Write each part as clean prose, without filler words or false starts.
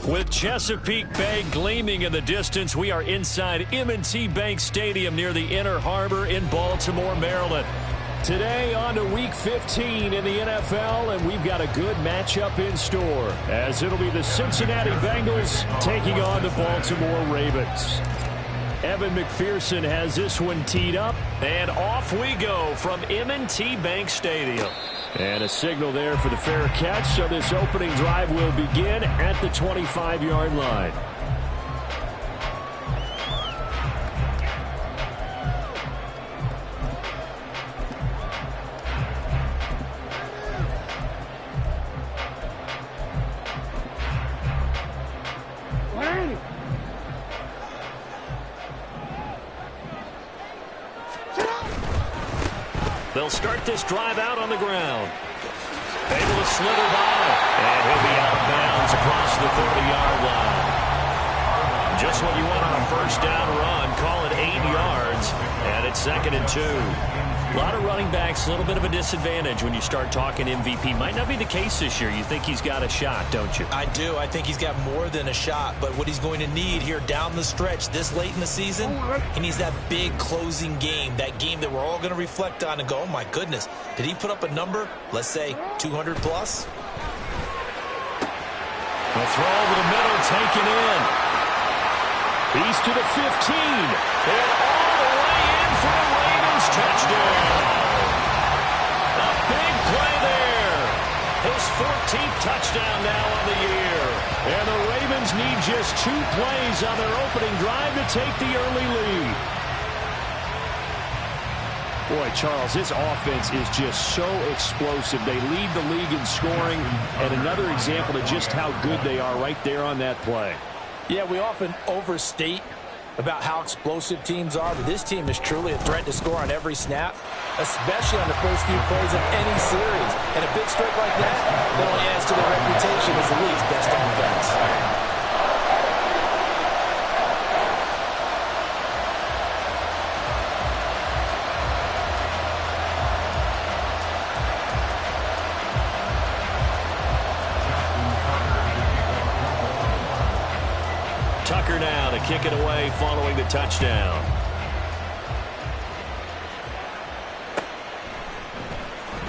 With Chesapeake Bay gleaming in the distance, we are inside M&T Bank Stadium near the Inner Harbor in Baltimore, Maryland. Today on to Week 15 in the NFL, and we've got a good matchup in store, as it'll be the Cincinnati Bengals taking on the Baltimore Ravens. Evan McPherson has this one teed up, and off we go from M&T Bank Stadium. And a signal there for the fair catch, so this opening drive will begin at the 25-yard line. They'll start this drive out on the ground. Able to slither by, and he'll be out of bounds across the 30-yard line. Just what you want on a first down run. Call it 8 yards, and it's 2nd and 2. A lot of running backs, a little bit of a disadvantage when you start talking MVP. Might not be the case this year. You think he's got a shot, don't you? I do. I think he's got more than a shot. But what he's going to need here down the stretch this late in the season, he needs that big closing game, that game that we're all going to reflect on and go, oh, my goodness, did he put up a number, let's say 200 plus? A throw over the middle, taken in. He's to the 15. And all the way in for the Ravens touchdown. A big play there. His 14th touchdown now on the year. And the Ravens need just 2 plays on their opening drive to take the early lead. Boy, Charles, this offense is just so explosive. They lead the league in scoring, and another example of just how good they are right there on that play. Yeah, we often overstate about how explosive teams are, but this team is truly a threat to score on every snap, especially on the first few plays of any series. And a big streak like that only adds to their reputation as the league's best offense. Tucker now to kick it away following the touchdown.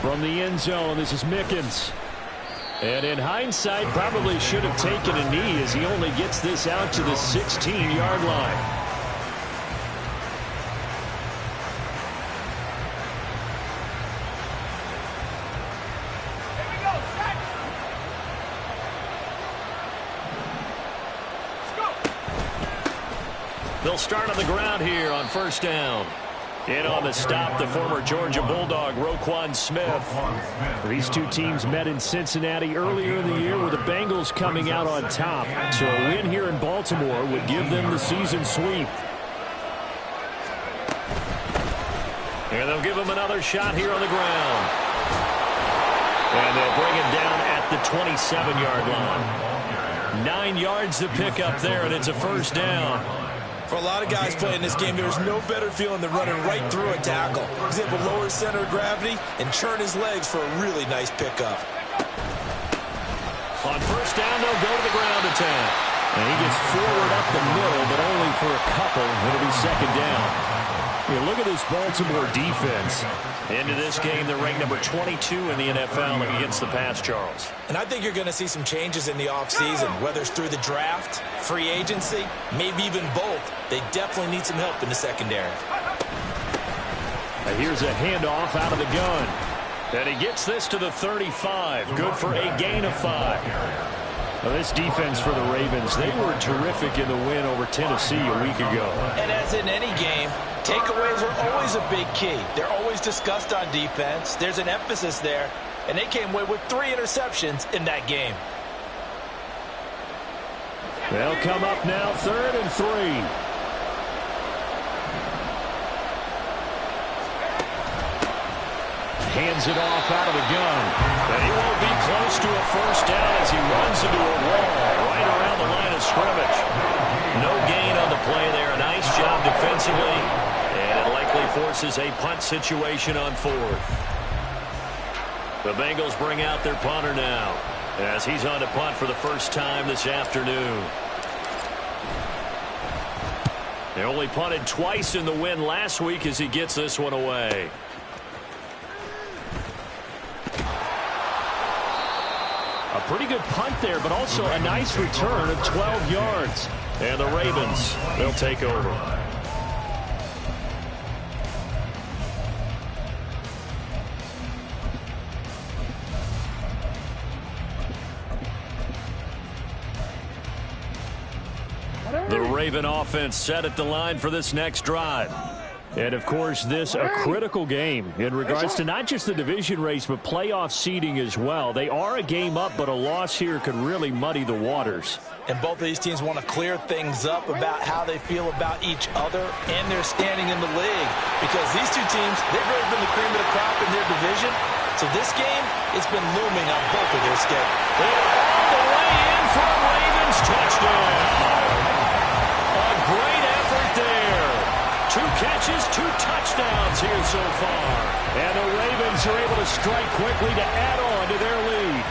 From the end zone, this is Mickens. And in hindsight, probably should have taken a knee as he only gets this out to the 16-yard line. They'll start on the ground here on first down. In on the stop, the former Georgia Bulldog, Roquan Smith. These two teams met in Cincinnati earlier in the year with the Bengals coming out on top. So a win here in Baltimore would give them the season sweep. And they'll give him another shot here on the ground. And they'll bring him down at the 27-yard line. 9 yards to pick up there, and it's a first down. For a lot of guys playing this game, there's no better feeling than running right through a tackle. He's able to lower his center of gravity and churn his legs for a really nice pickup. On first down, they'll go to the ground attack. And he gets forward up the middle, but only for a couple. It'll be second down. Yeah, look at this Baltimore defense. Into this game, they're ranked number 22 in the NFL against the pass, Charles. And I think you're going to see some changes in the offseason, whether it's through the draft, free agency, maybe even both. They definitely need some help in the secondary. And here's a handoff out of the gun. And he gets this to the 35. Good for a gain of 5. Well, this defense for the Ravens, they were terrific in the win over Tennessee a week ago. And as in any game, takeaways are always a big key. They're always discussed on defense. There's an emphasis there, and they came away with 3 interceptions in that game. They'll come up now, 3rd and 3. Hands it off out of the gun. And he won't be close to a first down as he runs into a wall right around the line of scrimmage. No gain on the play there. A nice job defensively. And it likely forces a punt situation on 4th. The Bengals bring out their punter now. as he's on to punt for the first time this afternoon. They only punted twice in the win last week as he gets this one away. A pretty good punt there, but also a nice return of 12 yards. And the Ravens, they'll take over. The Raven offense set at the line for this next drive. And, of course, this a critical game in regards to not just the division race, but playoff seeding as well. They are a game up, but a loss here could really muddy the waters. And both of these teams want to clear things up about how they feel about each other and their standing in the league. Because these two teams, they've really been the cream of the crop in their division. So this game, it's been looming on both of their schedules. They're all the way in for a Ravens touchdown. A great effort there. 2 catches, 2 touchdowns here so far. And the Ravens are able to strike quickly to add on to their lead.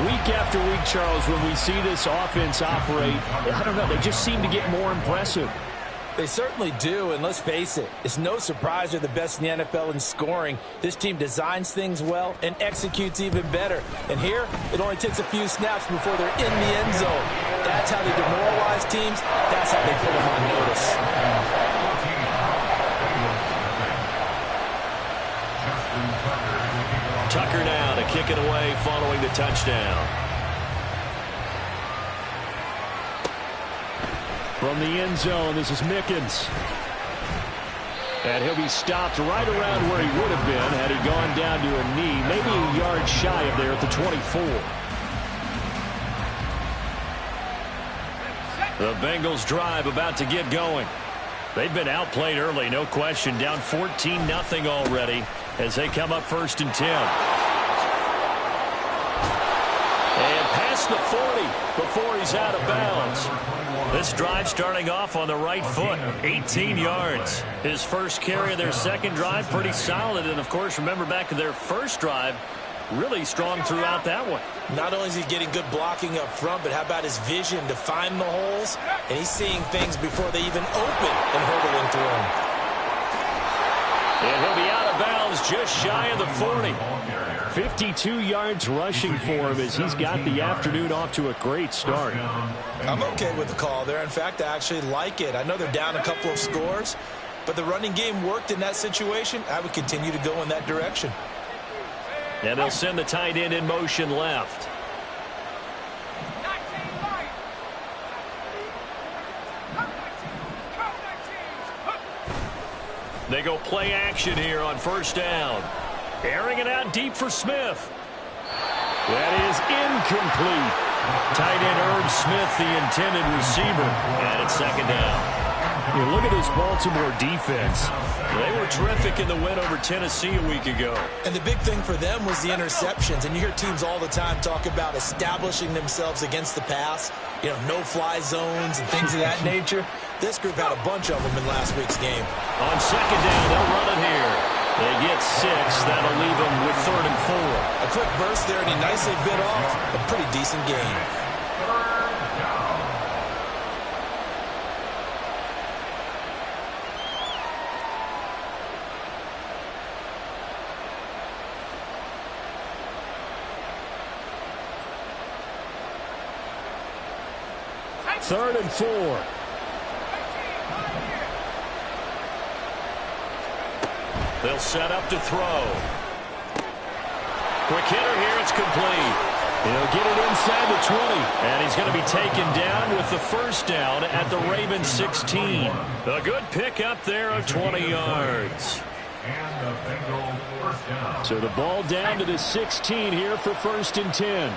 Week after week, Charles, when we see this offense operate, I don't know, they just seem to get more impressive. They certainly do, and let's face it, it's no surprise they're the best in the NFL in scoring. This team designs things well and executes even better. And here, it only takes a few snaps before they're in the end zone. That's how they demoralize teams. That's how they put them on notice. Tucker now to kick it away following the touchdown. From the end zone, this is Mickens. And he'll be stopped right around where he would have been had he gone down to a knee, maybe a yard shy of there at the 24. The Bengals drive about to get going. They've been outplayed early, no question, down 14-0 already as they come up 1st and 10. And past the 40 before he's out of bounds. This drive starting off on the right foot, 18 yards. His first carry of their second drive, pretty solid. And, of course, remember back to their first drive, really strong throughout that one. Not only is he getting good blocking up front, but how about his vision to find the holes? And he's seeing things before they even open and hurdling through them. And he'll be out of bounds just shy of the 40. 52 yards rushing for him as he's got the afternoon off to a great start. I'm okay with the call there. In fact, I actually like it. I know they're down a couple of scores, but the running game worked in that situation. I would continue to go in that direction. And they'll send the tight end in motion left. They go play action here on 1st down. Airing it out deep for Smith. That is incomplete. Tight end Herb Smith, the intended receiver. And it's 2nd down. You look at this Baltimore defense. They were terrific in the win over Tennessee a week ago. And the big thing for them was the interceptions. And you hear teams all the time talk about establishing themselves against the pass. You know, no-fly zones and things of that nature. This group had a bunch of them in last week's game. On 2nd down, they'll run it here. They get 6. That'll leave them with 3rd and 4. A quick burst there, and he nicely bit off a pretty decent game. Third and 4. They'll set up to throw. Quick hitter here. It's complete. He'll get it inside the 20. And he's going to be taken down with the 1st down at the Ravens 16. A good pickup there of 20 yards. So the ball down to the 16 here for 1st and 10.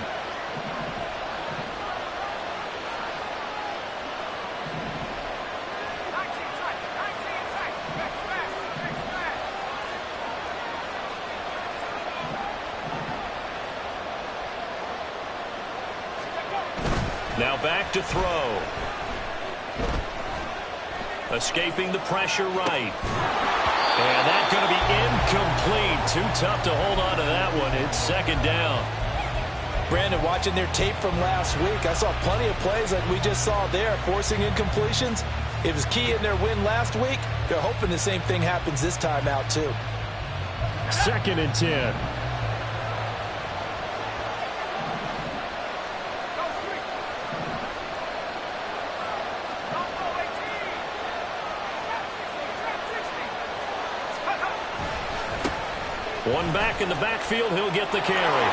Now back to throw. Escaping the pressure right. And that's going to be incomplete. Too tough to hold on to that one. It's 2nd down. Brandon, watching their tape from last week, I saw plenty of plays like we just saw there, forcing incompletions. It was key in their win last week. They're hoping the same thing happens this time out, too. 2nd and 10. One back in the backfield, he'll get the carry.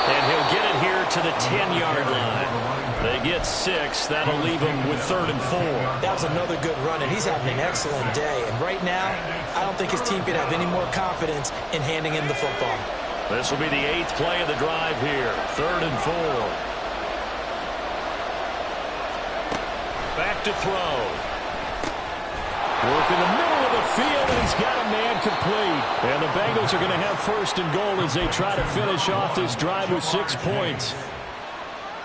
And he'll get it here to the 10-yard line. They get 6. That'll leave him with 3rd and 4. That was another good run, and he's having an excellent day. And right now, I don't think his team can have any more confidence in handing him the football. This will be the 8th play of the drive here. 3rd and 4. Back to throw. Work in the middle of the field, and he's got a man complete. And the Bengals are going to have 1st and goal as they try to finish off this drive with 6 points.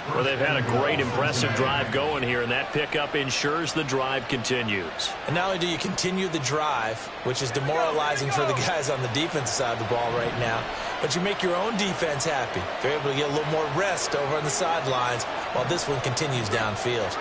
Well, they've had a great, impressive drive going here, and that pickup ensures the drive continues. And not only do you continue the drive, which is demoralizing for the guys on the defensive side of the ball right now, but you make your own defense happy. They're able to get a little more rest over on the sidelines while this one continues downfield.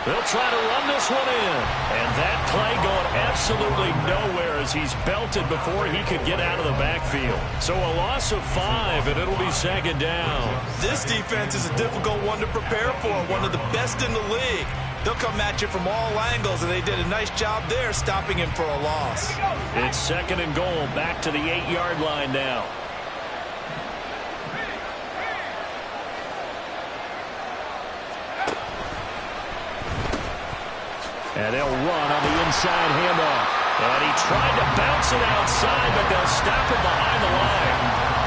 They'll try to run this one in. And that play going absolutely nowhere as he's belted before he could get out of the backfield. So a loss of 5, and it'll be 2nd down. This defense is a difficult one to prepare for, one of the best in the league. They'll come at you from all angles, and they did a nice job there stopping him for a loss. It's 2nd and goal, back to the 8-yard line now. And they'll run on the inside handoff. And he tried to bounce it outside, but they'll stop him behind the line.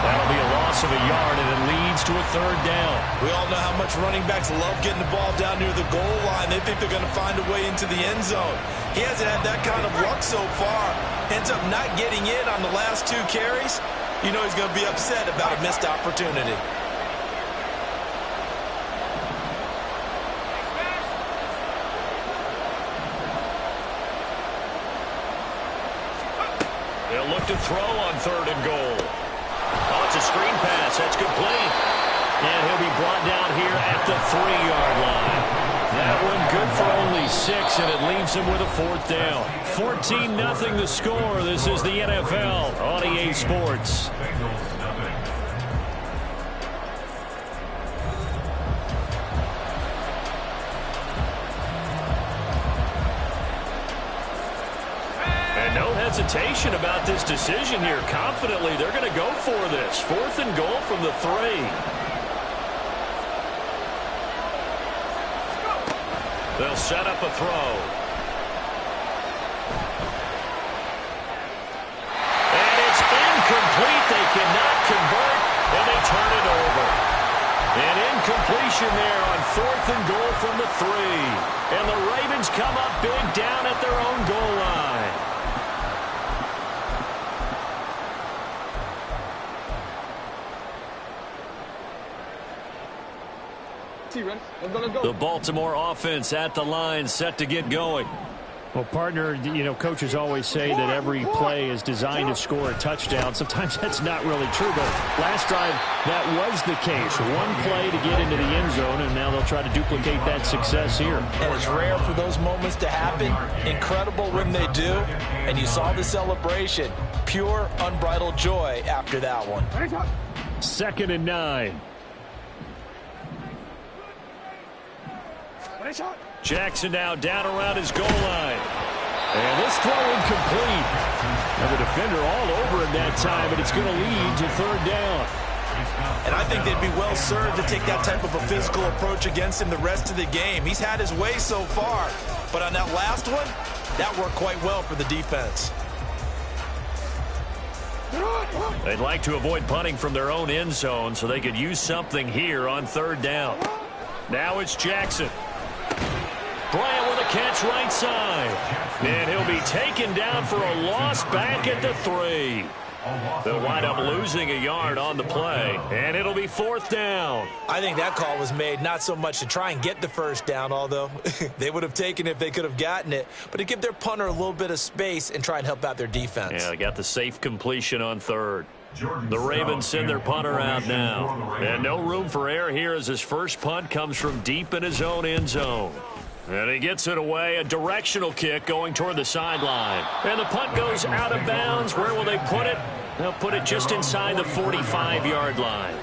That'll be a loss of a yard, and it leads to a 3rd down. We all know how much running backs love getting the ball down near the goal line. They think they're going to find a way into the end zone. He hasn't had that kind of luck so far. Ends up not getting in on the last 2 carries. You know he's going to be upset about a missed opportunity. They'll look to throw on 3rd and goal. Oh, it's a screen pass. That's complete. And he'll be brought down here at the 3-yard line. That one good for only 6, and it leaves him with a 4th down. 14-0 the score. This is the NFL on EA Sports. No hesitation about this decision here. Confidently, they're going to go for this. 4th and goal from the 3. They'll set up a throw. And it's incomplete. They cannot convert, and they turn it over. An incompletion there on 4th and goal from the 3. And the Ravens come up big down at their own goal line. The Baltimore offense at the line, set to get going. Well, partner, you know, coaches always say that every play is designed to score a touchdown. Sometimes that's not really true, but last drive, that was the case. One play to get into the end zone, and now they'll try to duplicate that success here. And it's rare for those moments to happen. Incredible when they do. And you saw the celebration. Pure, unbridled joy after that one. 2nd and 9. Jackson now down around his goal line. And this throw incomplete. And the defender all over him that time, but it's going to lead to 3rd down. And I think they'd be well served to take that type of a physical approach against him the rest of the game. He's had his way so far, but on that last one, that worked quite well for the defense. They'd like to avoid punting from their own end zone so they could use something here on 3rd down. Now it's Jackson. Bryant with a catch right side. And he'll be taken down for a loss back at the 3. They'll wind up losing a yard on the play, and it'll be 4th down. I think that call was made not so much to try and get the first down, although they would have taken it if they could have gotten it, but to give their punter a little bit of space and try and help out their defense. Yeah, they got the safe completion on 3rd. The Ravens send their punter out now. And no room for error here as his first punt comes from deep in his own end zone. And he gets it away, a directional kick going toward the sideline. And the punt goes out of bounds. Where will they put it? They'll put it just inside the 45-yard line.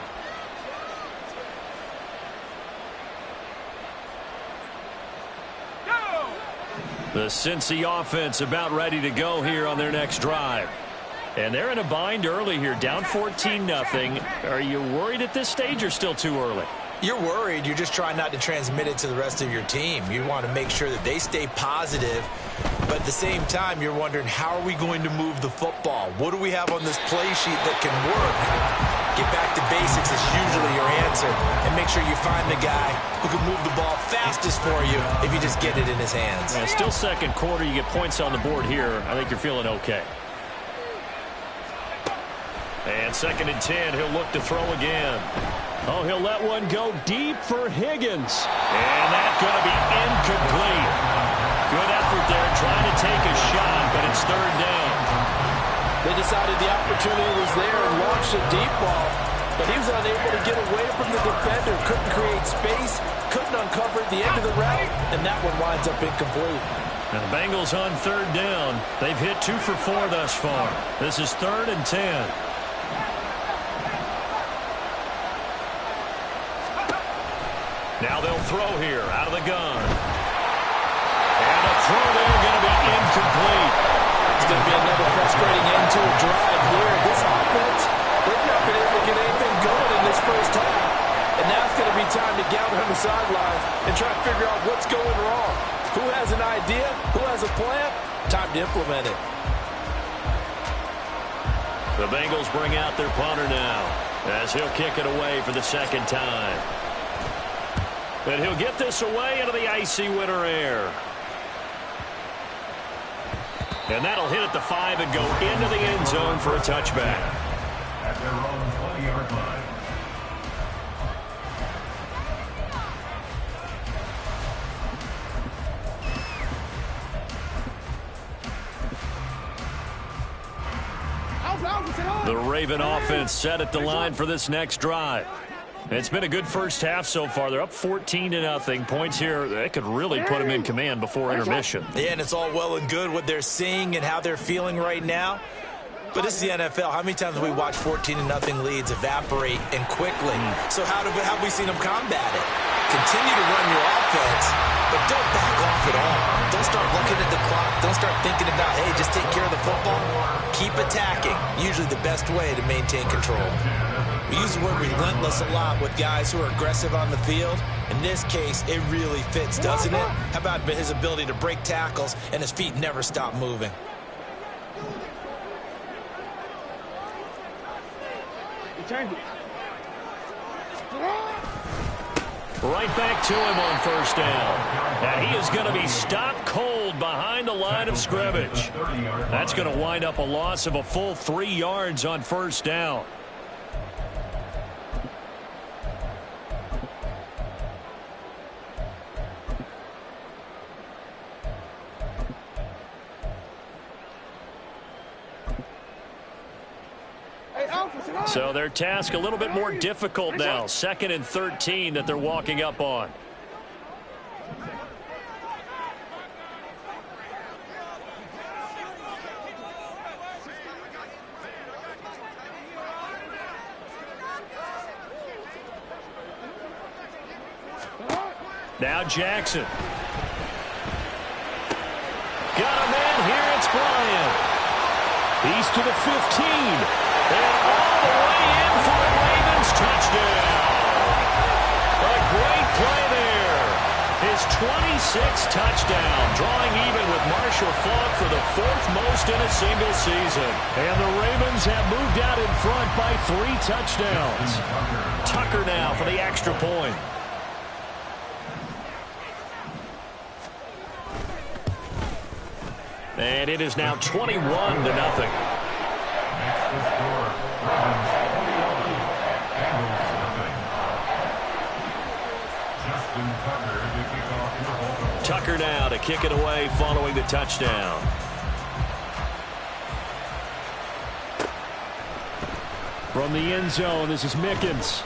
The Cincy offense about ready to go here on their next drive. And they're in a bind early here, down 14-0. Are you worried at this stage or still too early? You're worried. You're just trying not to transmit it to the rest of your team. You want to make sure that they stay positive. But at the same time, you're wondering, how are we going to move the football? What do we have on this play sheet that can work? Get back to basics is usually your answer. And make sure you find the guy who can move the ball fastest for you if you just get it in his hands. Yeah, still second quarter. You get points on the board here. I think you're feeling okay. And 2nd and 10, he'll look to throw again. Oh, he'll let one go deep for Higgins. And that's going to be incomplete. Good effort there, trying to take a shot, but it's 3rd down. They decided the opportunity was there and launched a deep ball, but he was unable to get away from the defender, couldn't create space, couldn't uncover at the end of the route, and that one winds up incomplete. Now the Bengals on 3rd down. They've hit 2 for 4 thus far. This is 3rd and 10. Now they'll throw here out of the gun. And a throw there going to be incomplete. It's going to be another frustrating end to a drive here. This offense, they've not been able to get anything going in this first half. And now it's going to be time to gather on the sidelines and try to figure out what's going wrong. Who has an idea? Who has a plan? Time to implement it. The Bengals bring out their punter now as he'll kick it away for the 2nd time. And he'll get this away into the icy winter air. And that'll hit at the 5 and go into the end zone for a touchback. At their own 20-yard line. The Raven offense set at the line for this next drive. It's been a good first half so far. They're up 14-0. Points here, that could really put them in command before intermission. Yeah, and it's all well and good what they're seeing and how they're feeling right now. But this is the NFL. How many times have we watched 14-0 leads evaporate and quickly? So how have we seen them combat it? Continue to run your offense, but don't back off at all. Don't start looking at the clock. Don't start thinking about, hey, just take care of the football. Keep attacking. Usually the best way to maintain control. We use the word relentless a lot with guys who are aggressive on the field. In this case, it really fits, doesn't it? How about his ability to break tackles and his feet never stop moving? Right back to him on 1st down. And he is going to be stopped cold behind the line of scrimmage. That's going to wind up a loss of a full 3 yards on 1st down. So their task a little bit more difficult now. 2nd and 13 that they're walking up on. Now Jackson. Got him in. Here it's Bryant. He's to the 15. And all the way in for a Ravens touchdown. A great play there. His 26th touchdown, drawing even with Marshall Faulk for the 4th most in a single season. And the Ravens have moved out in front by 3 touchdowns. Tucker now for the extra point. And it is now 21-0. kick it away following the touchdown. From the end zone, this is Mickens.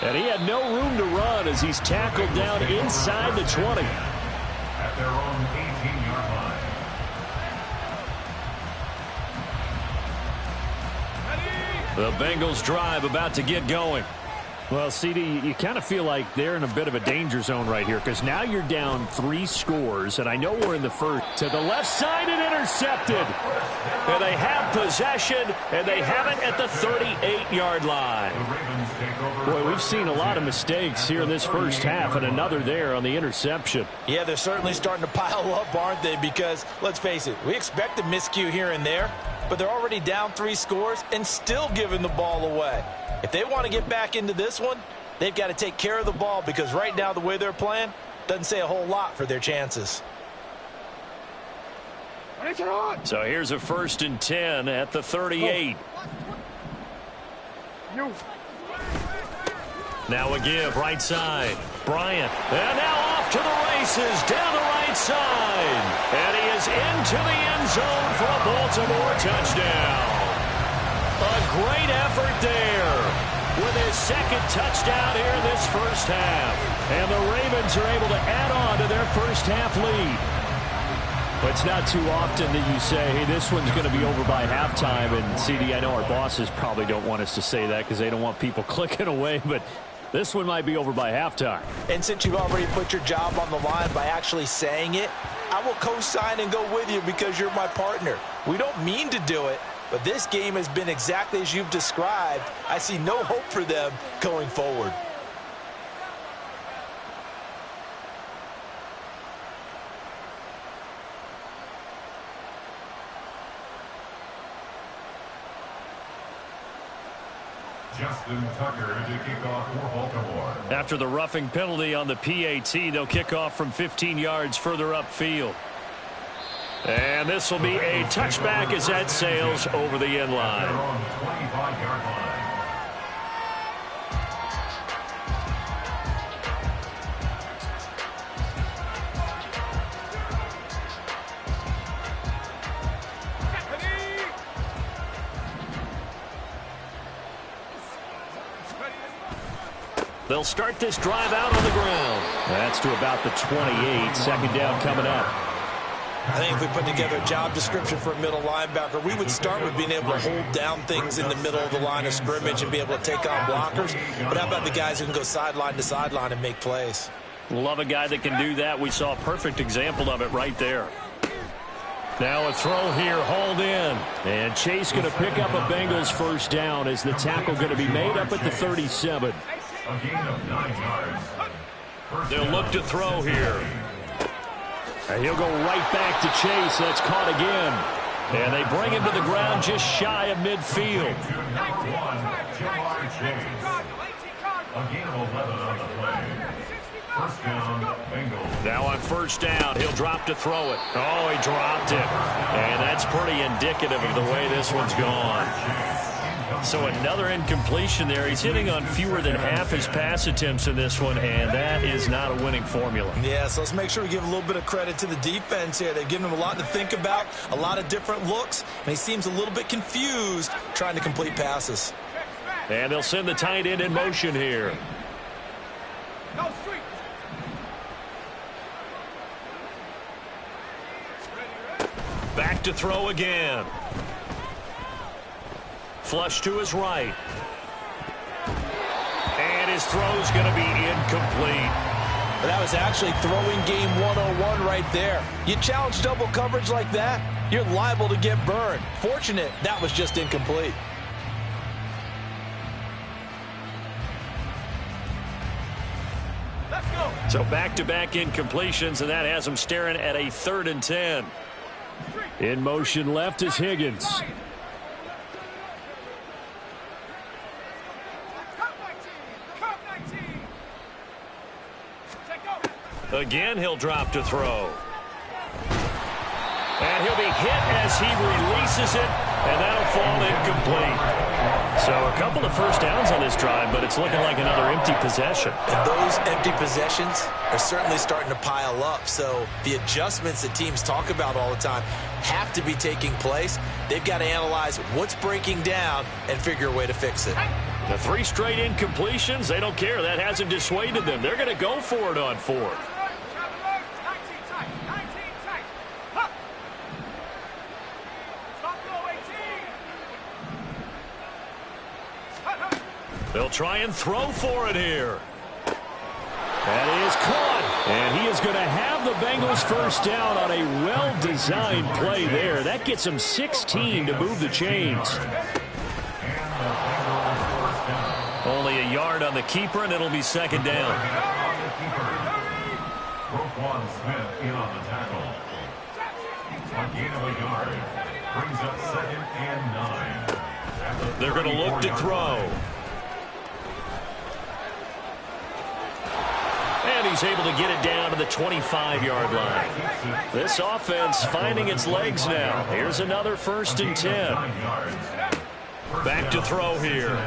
And he had no room to run as he's tackled down inside the 20. At their own 18-yard line. The Bengals drive about to get going. Well, CD, you kind of feel like they're in a bit of a danger zone right here because now you're down 3 scores, and I know we're in the first. To the left side and intercepted. And they have possession, and they have it at the 38-yard line. Boy, we've seen a lot of mistakes here in this first half, and another there on the interception. Yeah, they're certainly starting to pile up, aren't they? Because, let's face it, we expect a miscue here and there, but they're already down 3 scores and still giving the ball away. If they want to get back into this one, they've got to take care of the ball because right now the way they're playing doesn't say a whole lot for their chances. So here's a 1st and 10 at the 38. Now a give, right side. Bryant. And now off to the races, down the right side. And he is into the end zone for a Baltimore touchdown. A great effort there with his 2nd touchdown here in this first half. And the Ravens are able to add on to their first half lead. But it's not too often that you say, hey, this one's going to be over by halftime. And, CD, I know our bosses probably don't want us to say that because they don't want people clicking away. But this one might be over by halftime. And since you've already put your job on the line by actually saying it, I will co-sign and go with you because you're my partner. We don't mean to do it. But this game has been exactly as you've described. I see no hope for them going forward. Justin Tucker to kick off for Baltimore. After the roughing penalty on the PAT, they'll kick off from 15 yards further upfield. And this will be a touchback as that sails over the end line. They're on the 25-yard line. They'll start this drive out on the ground. That's to about the 28. 2nd down coming up. I think if we put together a job description for a middle linebacker, we would start with being able to hold down things in the middle of the line of scrimmage and be able to take on blockers. But how about the guys who can go sideline to sideline and make plays? Love a guy that can do that. We saw a perfect example of it right there. Now a throw here, hauled in. And Chase going to pick up a Bengals 1st down as the tackle going to be made up at the 37. A gain of 9 yards. They'll look to throw here. And he'll go right back to Chase. That's caught again. And they bring him to the ground just shy of midfield. A gain of 11 on the play. 1st down, Bengals. Now on 1st down, he'll drop to throw it. Oh, he dropped it. And that's pretty indicative of the way this one's gone. So another incompletion there. He's hitting on fewer than half his pass attempts in this one, and that is not a winning formula. Yeah, so let's make sure we give a little bit of credit to the defense here. They've given him a lot to think about, a lot of different looks, and he seems a little bit confused trying to complete passes. And they'll send the tight end in motion here. Back to throw again. Flush to his right. And his throw's going to be incomplete. But that was actually throwing game 101 right there. You challenge double coverage like that, you're liable to get burned. Fortunate, that was just incomplete. Let's go. So back-to-back incompletions, and that has him staring at a 3rd and 10. In motion left is Higgins. Again, he'll drop to throw. And he'll be hit as he releases it, and that'll fall incomplete. So a couple of first downs on this drive, but it's looking like another empty possession. And those empty possessions are certainly starting to pile up. So the adjustments that teams talk about all the time have to be taking place. They've got to analyze what's breaking down and figure a way to fix it. The 3 straight incompletions, they don't care. That hasn't dissuaded them. They're going to go for it on 4th. They'll try and throw for it here. That is caught. And he is going to have the Bengals first down on a well-designed play there. That gets him 16 to move the chains. Only a yard on the keeper, and it'll be second down. Roquan Smith in on the tackle. A gain of a yard. Brings up 2nd and 9. They're going to look to throw. And he's able to get it down to the 25-yard line. This offense finding its legs now. Here's another 1st and 10. Back to throw here.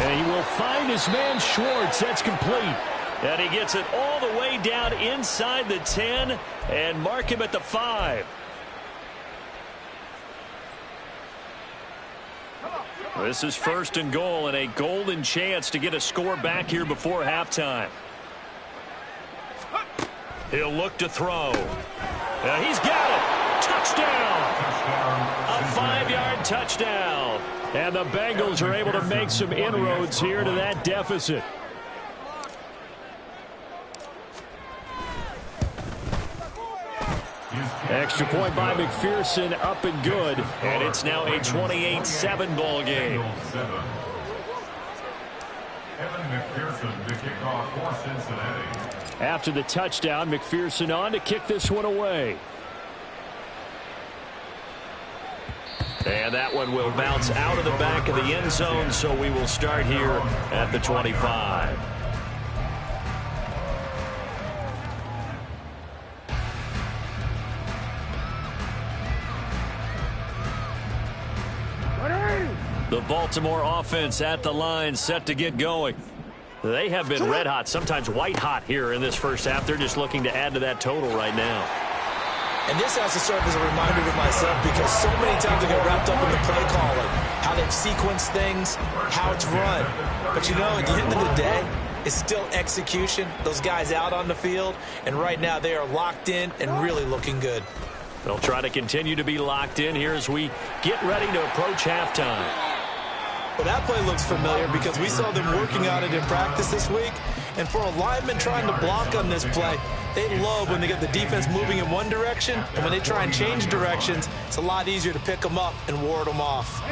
And he will find his man Schwartz. That's complete. And he gets it all the way down inside the 10 and mark him at the 5. This is 1st and goal and a golden chance to get a score back here before halftime. He'll look to throw. He's got it. Touchdown. A 5-yard touchdown. And the Bengals are able to make some inroads here to that deficit. Extra point by McPherson, up and good. And it's now a 28-7 ball game. Evan McPherson to kick off for Cincinnati. After the touchdown, McPherson on to kick this one away. And that one will bounce out of the back of the end zone, so we will start here at the 25. The Baltimore offense at the line, set to get going. They have been red hot, sometimes white hot here in this first half. They're just looking to add to that total right now. And this has to serve as a reminder to myself because so many times I get wrapped up in the play calling, how they've sequenced things, how it's run. But you know, at the end of the day, it's still execution. Those guys out on the field, and right now they are locked in and really looking good. They'll try to continue to be locked in here as we get ready to approach halftime. Well, that play looks familiar because we saw them working on it in practice this week. And for a lineman trying to block on this play, they love when they get the defense moving in one direction. And when they try and change directions, it's a lot easier to pick them up and ward them off.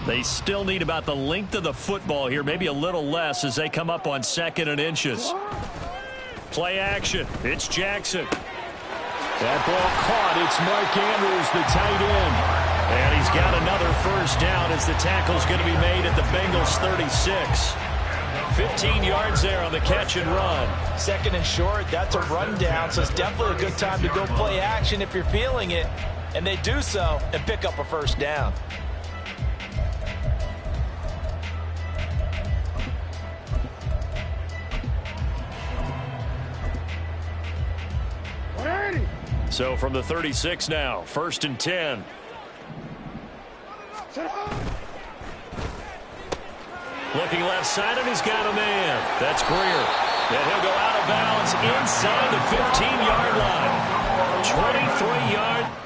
They still need about the length of the football here, maybe a little less as they come up on 2nd and inches. Play action. It's Jackson. That ball caught. It's Mark Andrews, the tight end. And he's got another first down as the tackle's going to be made at the Bengals 36. 15 yards there on the catch and run. 2nd and short, that's a rundown, so it's definitely a good time to go play action if you're feeling it. And they do so and pick up a first down. So from the 36 now, 1st and 10. Looking left side, and he's got a man. That's Greer. And he'll go out of bounds inside the 15-yard line. 23 yards.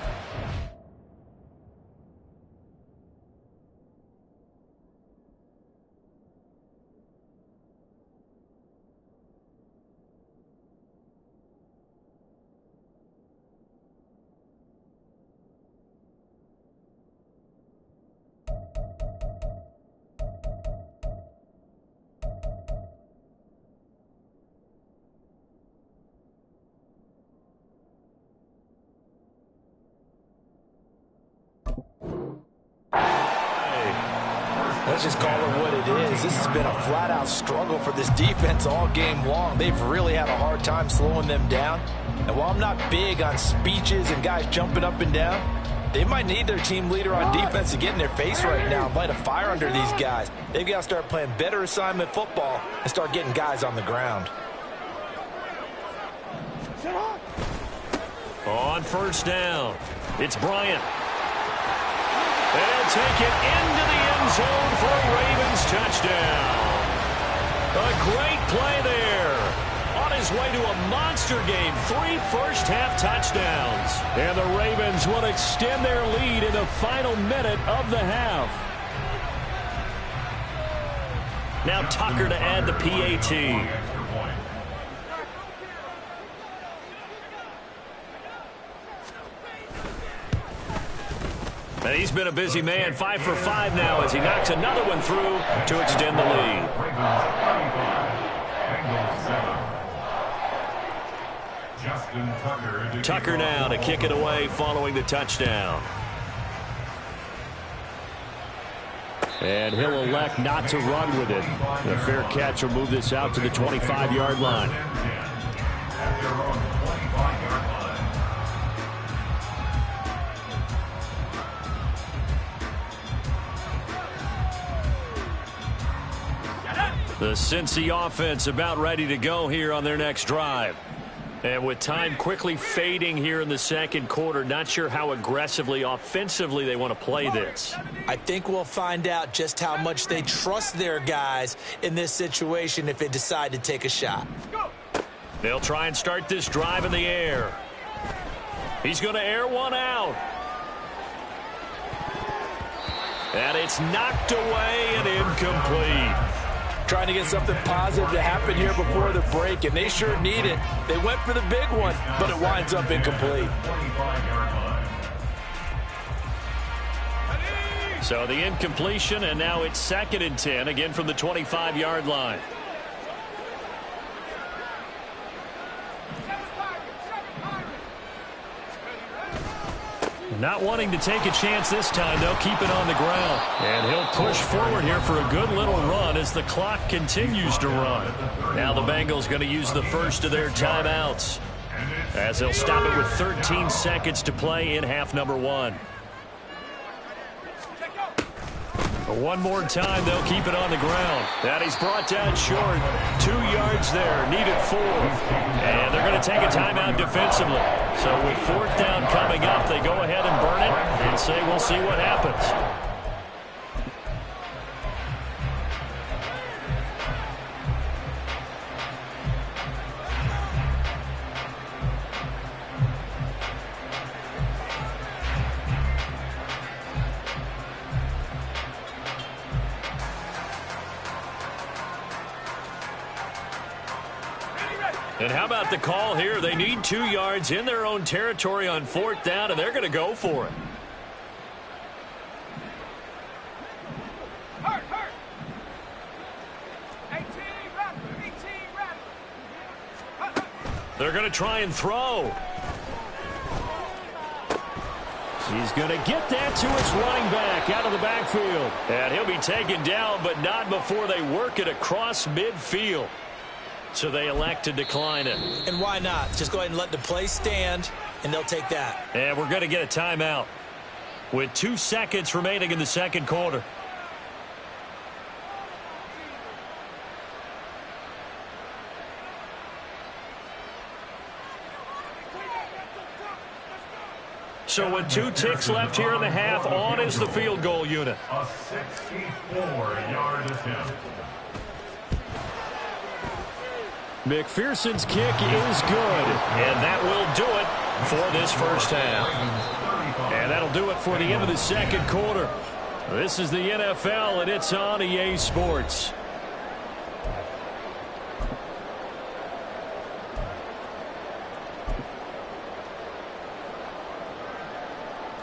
Let's just call it what it is. This has been a flat-out struggle for this defense all game long. They've really had a hard time slowing them down. And while I'm not big on speeches and guys jumping up and down, They might need their team leader on defense to get in their face right now and light a fire under these guys. They've got to start playing better assignment football and start getting guys on the ground. On first down, it's Bryant. They'll take it into the end zone for a Ravens touchdown. A great play there. On his way to a monster game, 3 first-half touchdowns. And the Ravens will extend their lead in the final minute of the half. Now Tucker to add the PAT. And he's been a busy man, 5 for 5 now as he knocks another one through to extend the lead. Tucker now to kick it away following the touchdown. And he'll elect not to run with it. The fair catch will move this out to the 25-yard line. The Cincy offense about ready to go here on their next drive. And with time quickly fading here in the second quarter, not sure how aggressively, offensively they want to play this. I think we'll find out just how much they trust their guys in this situation if they decide to take a shot. They'll try and start this drive in the air. He's going to air one out. And it's knocked away and incomplete. Trying to get something positive to happen here before the break, and they sure need it. They went for the big one, but it winds up incomplete. So the incompletion, and now it's 2nd and 10, again from the 25-yard line. Not wanting to take a chance this time, they'll keep it on the ground. And he'll push forward here for a good little run as the clock continues to run. Now the Bengals going to use the first of their timeouts, as they'll stop it with 13 seconds to play in half number 1. One more time, they'll keep it on the ground. That he's brought down short. 2 yards there, needed 4. And they're going to take a timeout defensively. So with 4th down coming up, they go ahead and burn it and say we'll see what happens. And how about the call here? They need 2 yards in their own territory on 4th down, and they're going to go for it. They're going to try and throw. He's going to get that to his running back out of the backfield. And he'll be taken down, but not before they work it across midfield. So they elect to decline it. And why not? Just go ahead and let the play stand, and they'll take that. And we're going to get a timeout with 2 seconds remaining in the second quarter. So with 2 ticks left here in the half, on is the field goal unit. A 64-yard attempt. McPherson's kick is good. And that will do it for this first half. And that'll do it for the end of the second quarter. This is the NFL, and it's on EA Sports.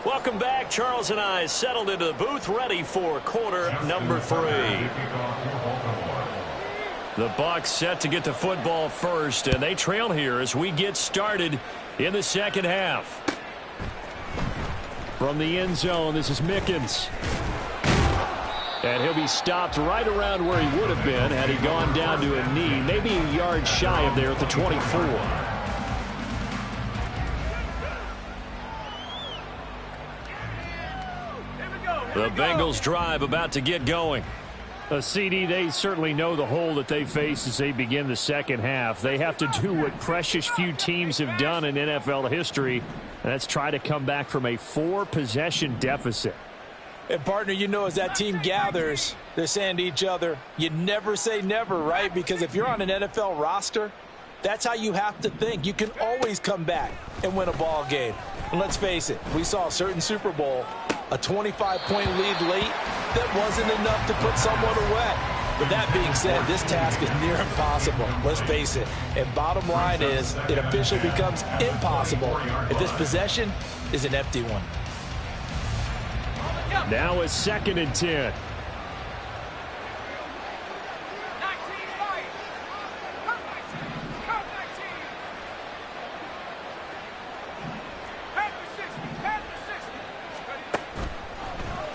Welcome back. Charles and I settled into the booth, ready for quarter number 3. The Bucs set to get the football first, and they trail here as we get started in the second half. From the end zone, this is Mickens. And he'll be stopped right around where he would have been had he gone down to a knee, maybe a yard shy of there at the 24. The Bengals drive about to get going. CD, they certainly know the hole that they face as they begin the second half. They have to do what precious few teams have done in NFL history, and that's try to come back from a 4-possession deficit. And, partner, you know, as that team gathers, they're saying to each other, you never say never, right? Because if you're on an NFL roster, that's how you have to think. You can always come back and win a ball game. And let's face it, we saw a certain Super Bowl, a 25-point lead late that wasn't enough to put someone away. But that being said, this task is near impossible. Let's face it. And bottom line is, it officially becomes impossible if this possession is an empty one. Now a 2nd and 10.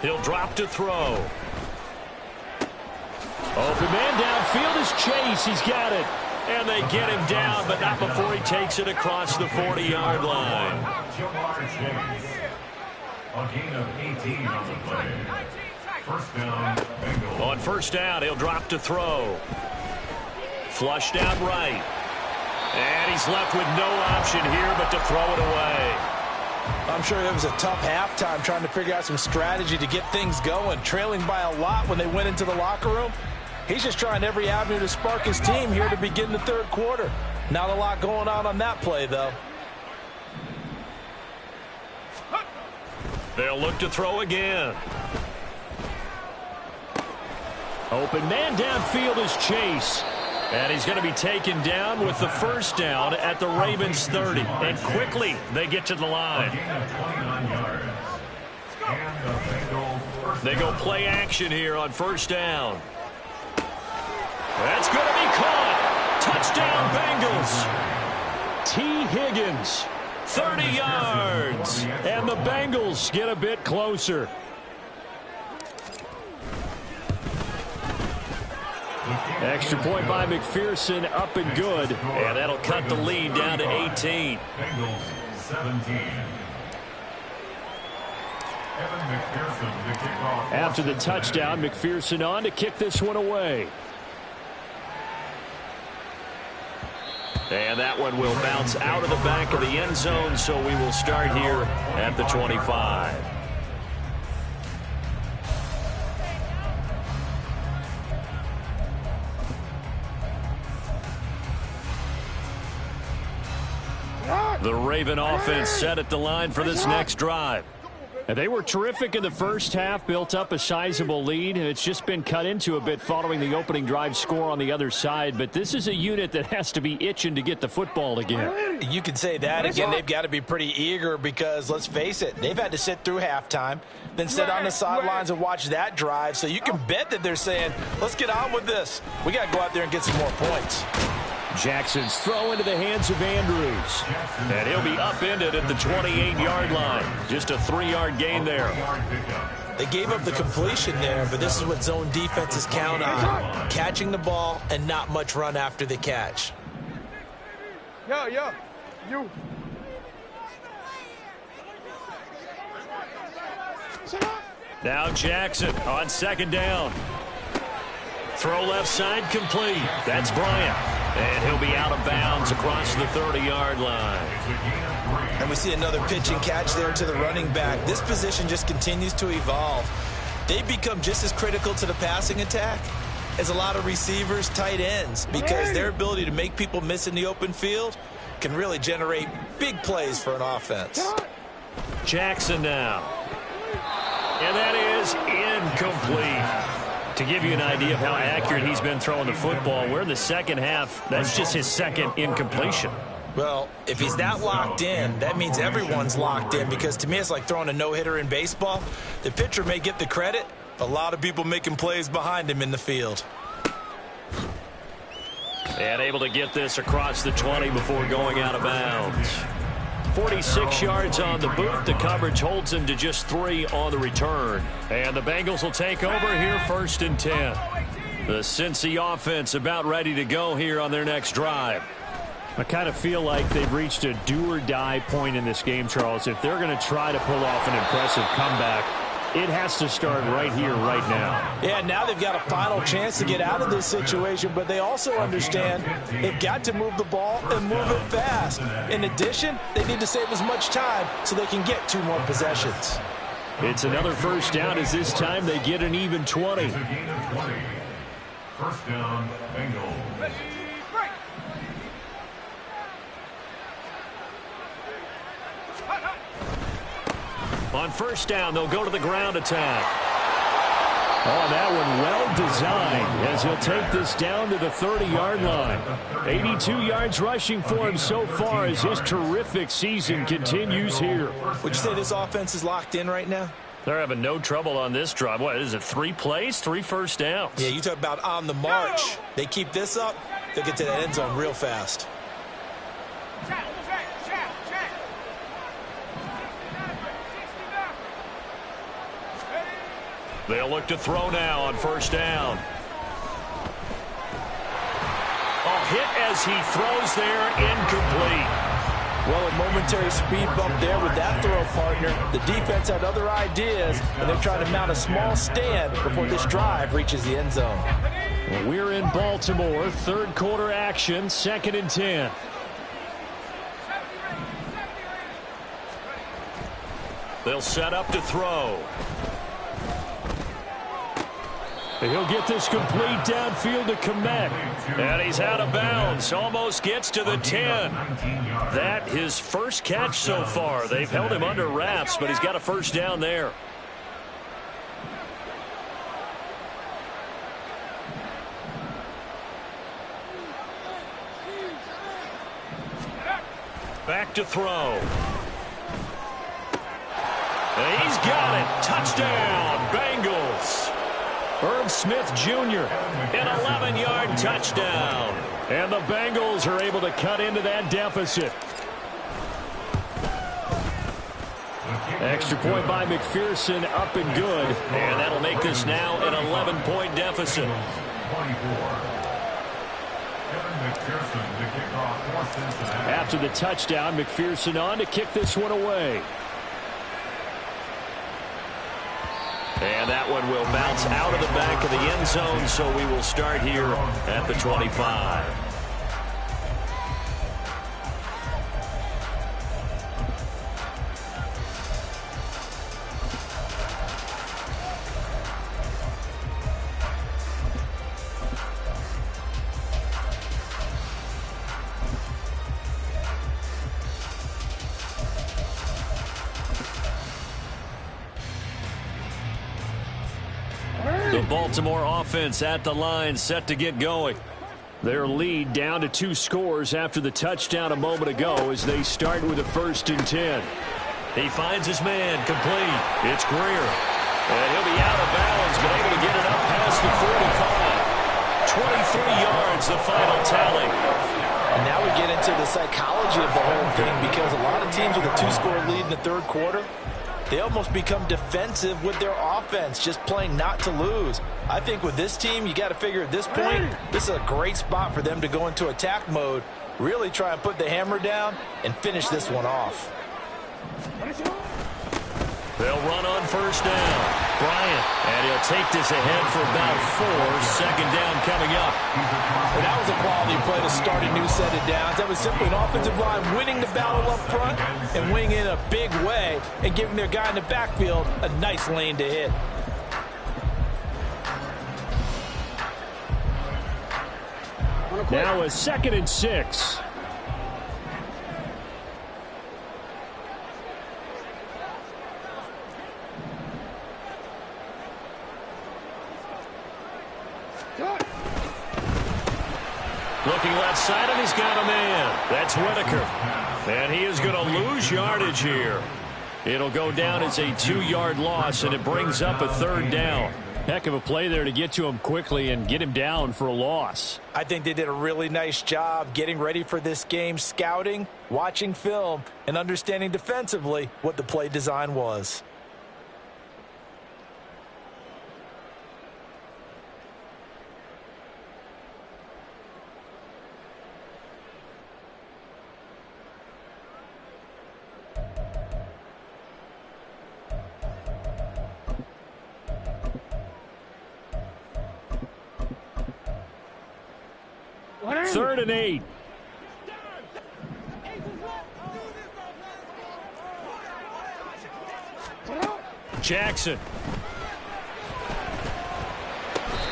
He'll drop to throw. Open man downfield is Chase. He's got it. And they get him down, but not before he takes it across the 40-yard line. A gain of 18 on the play. First down, Bengals. On first down, he'll drop to throw. Flushed out right. And he's left with no option here but to throw it away. I'm sure it was a tough halftime trying to figure out some strategy to get things going, trailing by a lot when they went into the locker room. He's just trying every avenue to spark his team here to begin the third quarter. Not a lot going on that play, though. They'll look to throw again. Open man downfield is Chase. And he's going to be taken down with the first down at the Ravens 30. And quickly, they get to the line. They go play action here on first down. That's going to be caught. Touchdown, Bengals. T. Higgins, 30 yards. And the Bengals get a bit closer. Extra point by McPherson, up and good. And that'll cut the lead down to 18. Bengals 17. After the touchdown, McPherson on to kick this one away. And that one will bounce out of the back of the end zone, so we will start here at the 25. The Raven offense set at the line for this next drive. And they were terrific in the first half, built up a sizable lead, and it's just been cut into a bit following the opening drive score on the other side. But this is a unit that has to be itching to get the football again. You could say that. Again, they've got to be pretty eager because, let's face it, they've had to sit through halftime, then sit on the sidelines and watch that drive. So you can bet that they're saying, let's get on with this. We got to go out there and get some more points. Jackson's throw into the hands of Andrews. And he'll be upended at the 28-yard line. Just a 3-yard gain there. They gave up the completion there, but this is what zone defenses count on. Catching the ball and not much run after the catch. You. Now Jackson on second down. Throw left side complete. That's Bryant. And he'll be out of bounds across the 30-yard line. And we see another pitch and catch there to the running back. This position just continues to evolve. They become just as critical to the passing attack as a lot of receivers, tight ends, because their ability to make people miss in the open field can really generate big plays for an offense. Jackson now. And that is incomplete. To give you an idea of how accurate he's been throwing the football, we're in the second half. That's just his second incompletion. Well, if he's that locked in, that means everyone's locked in, because to me it's like throwing a no-hitter in baseball. The pitcher may get the credit, a lot of people making plays behind him in the field. And able to get this across the 20 before going out of bounds. 46 yards on the boot. The coverage holds him to just 3 on the return. And the Bengals will take over here first and 10. The Cincy offense about ready to go here on their next drive. I kind of feel like they've reached a do-or-die point in this game, Charles. If they're going to try to pull off an impressive comeback, It has to start right here, right now. Yeah, now they've got a final chance to get out of this situation, but they also understand they've got to move the ball and move it fast. In addition, they need to save as much time so they can get 2 more possessions. It's another first down as this time they get an even 20. It's a gain of 20. First down, Bengals. On first down, they'll go to the ground attack. Oh, that one well designed as he'll take this down to the 30-yard line. 82 yards rushing for him so far as his terrific season continues here. Would you say this offense is locked in right now? They're having no trouble on this drive. What is it, 3 plays, 3 first downs? Yeah, you talk about on the march. They keep this up, they'll get to the end zone real fast. They'll look to throw now on first down. Hit as he throws there, incomplete. Well, a momentary speed bump there with that throw, partner. The defense had other ideas, and they're trying to mount a small stand before this drive reaches the end zone. Well, we're in Baltimore, third quarter action, 2nd and 10. They'll set up to throw. He'll get this complete downfield to Komet. And he's out of bounds. Almost gets to the 10. That his first catch so far. They've held him under wraps, but he's got a first down there. Back to throw. And he's got it. Touchdown, Bengals. Irv Smith Jr. An 11-yard touchdown. And the Bengals are able to cut into that deficit. Extra point by McPherson, up and good. And that'll make this now an 11-point deficit. 24. McPherson to kick off for Cincinnati. After the touchdown, McPherson on to kick this one away. And that one will bounce out of the back of the end zone, so we will start here at the 25. The Baltimore offense at the line, set to get going. Their lead down to 2 scores after the touchdown a moment ago as they start with a 1st and 10. He finds his man, complete. It's Greer. And he'll be out of bounds, but able to get it up past the 45. 23 yards, the final tally. And now we get into the psychology of the whole thing, because a lot of teams with a 2-score lead in the third quarter, they almost become defensive with their offense, just playing not to lose. I think with this team, you got to figure at this point, this is a great spot for them to go into attack mode, really try and put the hammer down and finish this one off. They'll run on first down. Bryant, and he'll take this ahead for about 4. Second down coming up. And that was a quality play to start a new set of downs. That was simply an offensive line winning the battle up front and winning in a big way and giving their guy in the backfield a nice lane to hit. Now a 2nd and 6. Looking left side, and he's got a man. That's Whitaker. And he is going to lose yardage here. It'll go down as a 2-yard loss, and it brings up a 3rd down. Heck of a play there to get to him quickly and get him down for a loss. I think they did a really nice job getting ready for this game, scouting, watching film, and understanding defensively what the play design was. 3rd and 8. Jackson.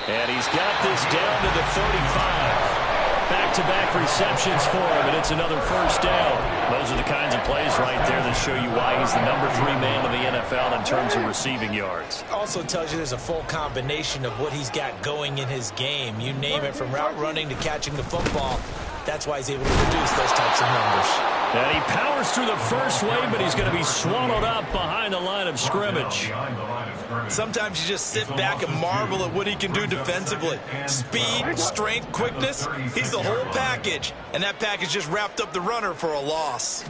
And he's got this down to the 35. Back-to-back receptions for him, and it's another first down. Those are the kinds of plays right there that show you why he's the number 3 man in the NFL in terms of receiving yards. Also tells you there's a full combination of what he's got going in his game. You name it, from route running to catching the football. That's why he's able to produce those types of numbers. And he powers through the first wave, but he's going to be swallowed up behind the line of scrimmage. Sometimes you just sit back and marvel at what he can do defensively. Speed, strength, quickness, he's the whole package. And that package just wrapped up the runner for a loss. He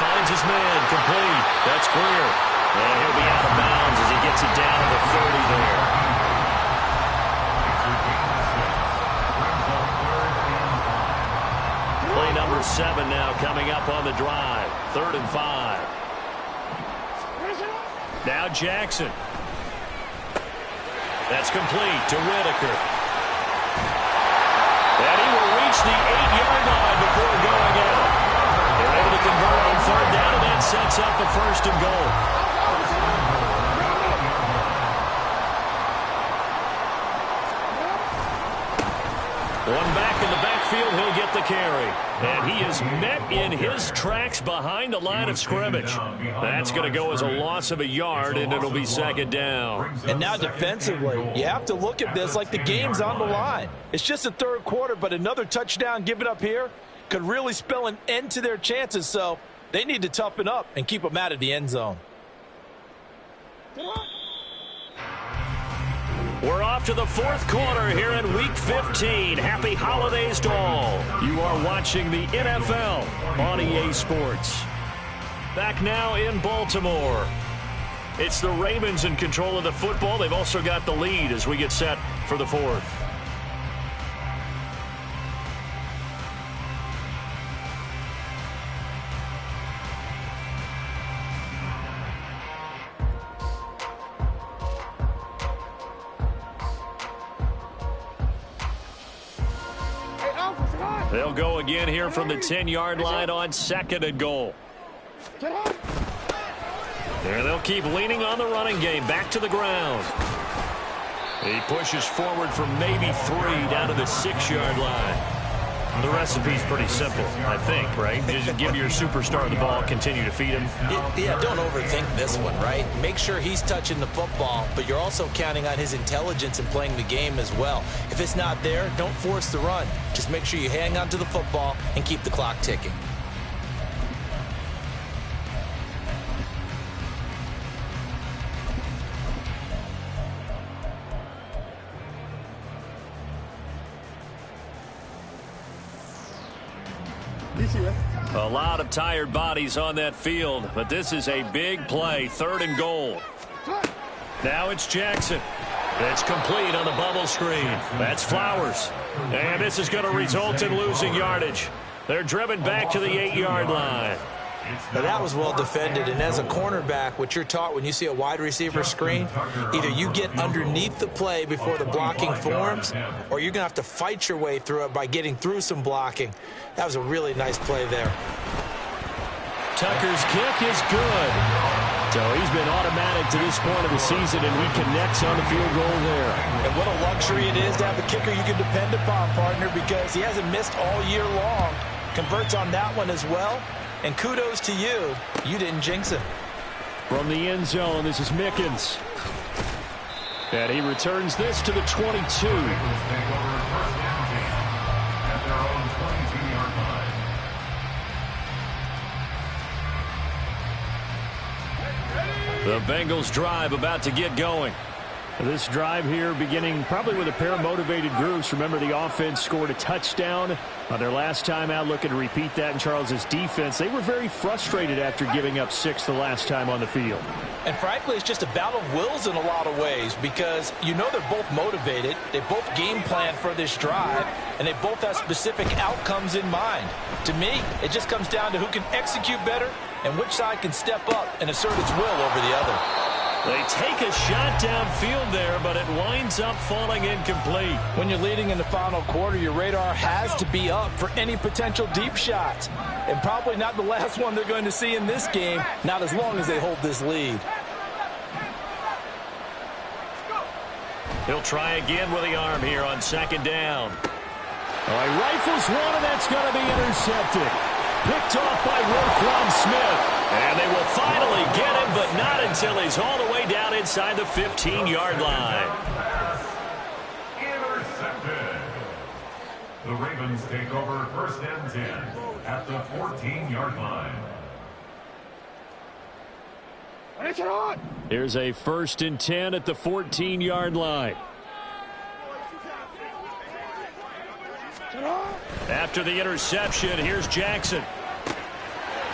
finds his man, complete. That's clear. And he'll be out of bounds as he gets it down to the 30 there. Play number 7 now coming up on the drive. 3rd and 5. Now Jackson. That's complete to Whitaker. And he will reach the 8-yard line before going out. They're able to convert on 3rd down, and that sets up the 1st and goal. One back in the backfield, he'll get the carry. And he is met in his tracks behind the line of scrimmage. That's going to go as a loss of a yard, and it'll be 2nd down. And now defensively, you have to look at this like the game's on the line. It's just the 3rd quarter, but another touchdown given up here could really spell an end to their chances. So they need to toughen up and keep them out of the end zone. We're off to the 4th quarter here in Week 15. Happy holidays to all. You are watching the NFL on EA Sports. Back now in Baltimore. It's the Ravens in control of the football. They've also got the lead as we get set for the 4th. They'll go again here from the 10-yard line on 2nd and goal. There they'll keep leaning on the running game. Back to the ground. He pushes forward for maybe 3 down to the 6-yard line. The recipe's pretty simple, I think, right? Just give your superstar the ball, continue to feed him. Yeah, don't overthink this one, right? Make sure he's touching the football, but you're also counting on his intelligence in playing the game as well. If it's not there, don't force the run. Just make sure you hang on to the football and keep the clock ticking. A lot of tired bodies on that field, but this is a big play. 3rd and goal. Now it's Jackson. It's complete on the bubble screen. That's Flowers. And this is going to result in losing yardage. They're driven back to the 8-yard line. Now that was well defended, and as a cornerback, what you're taught when you see a wide receiver screen, either you get underneath the play before the blocking forms, or you're going to have to fight your way through it by getting through some blocking. That was a really nice play there. Tucker's kick is good. So he's been automatic to this point of the season, and he connects on the field goal there. And what a luxury it is to have a kicker you can depend upon, partner, because he hasn't missed all year long. Converts on that one as well. And kudos to you. You didn't jinx him. From the end zone, this is Mickens. And he returns this to the 22. The Bengals drive about to get going. This drive here beginning probably with a pair of motivated groups. Remember, the offense scored a touchdown on their last time out, looking to repeat that in Charles's defense. They were very frustrated after giving up 6 the last time on the field. And frankly, it's just a battle of wills in a lot of ways, because you know they're both motivated, they both game plan for this drive, and they both have specific outcomes in mind. To me, it just comes down to who can execute better and which side can step up and assert its will over the other. They take a shot downfield there, but it winds up falling incomplete. When you're leading in the final quarter, your radar has to be up for any potential deep shots. And probably not the last one they're going to see in this game, not as long as they hold this lead. He'll try again with the arm here on second down. All right, rifles one, and that's going to be intercepted. Picked off by Roquan Smith. And they will finally get him, but not until he's all the way down inside the 15-yard line. Intercepted. The Ravens take over first and 10 at the 14-yard line. Here's a 1st and 10 at the 14-yard line. After the interception, here's Jackson.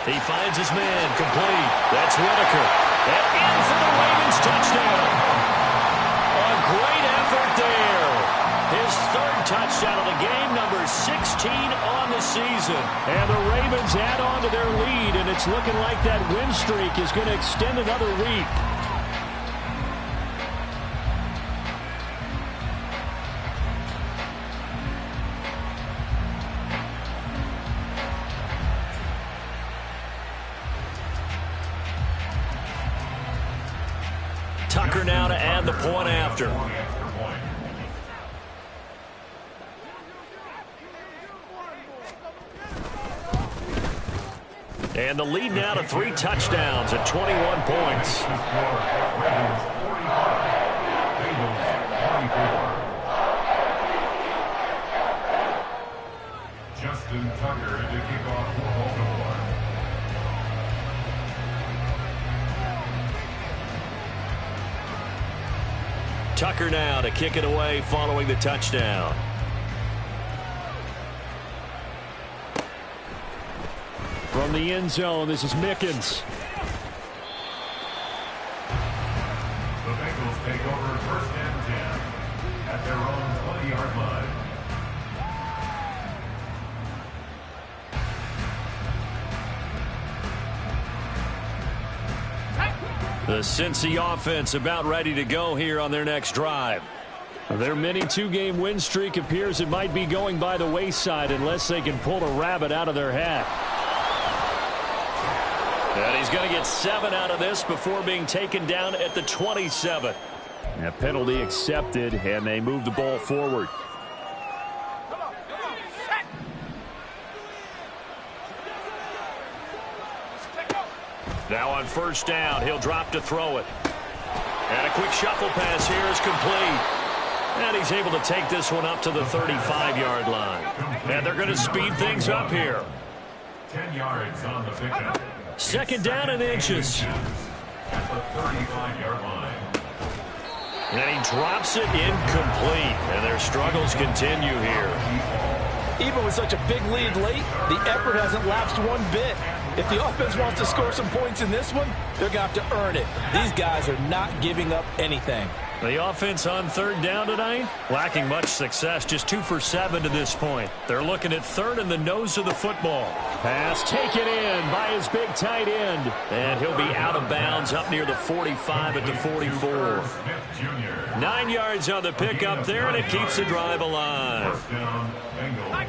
He finds his man, complete. That's Whitaker. And in for the Ravens touchdown. A great effort there. His 3rd touchdown of the game, number 16 on the season. And the Ravens add on to their lead, and it's looking like that win streak is going to extend another week. Tucker now to add the point after. And the lead now to 3 touchdowns at 21 points. Justin Tucker to kick off for Baltimore. Tucker now to kick it away following the touchdown. From the end zone, this is Mickens. The Bengals take over first and 10 at their own 20-yard line. The Cincy offense about ready to go here on their next drive. Their mini 2-game win streak appears it might be going by the wayside unless they can pull a rabbit out of their hat. And he's going to get 7 out of this before being taken down at the 27. A penalty accepted, and they move the ball forward. Now on first down, he'll drop to throw it. And a quick shuffle pass here is complete. And he's able to take this one up to the 35-yard line. And they're going to speed things up here. 10 yards on the pickup. Second down and inches. At the 35-yard line. And he drops it incomplete. And their struggles continue here. Even with such a big lead late, the effort hasn't lapsed one bit. If the offense wants to score some points in this one, they're going to have to earn it. These guys are not giving up anything. The offense on third down tonight, lacking much success, just 2 for 7 to this point. They're looking at third in the nose of the football. Pass taken in by his big tight end. And he'll be out of bounds up near the 45 at the 44. 9 yards on the pickup there, and it keeps the drive alive. First down, Bengals.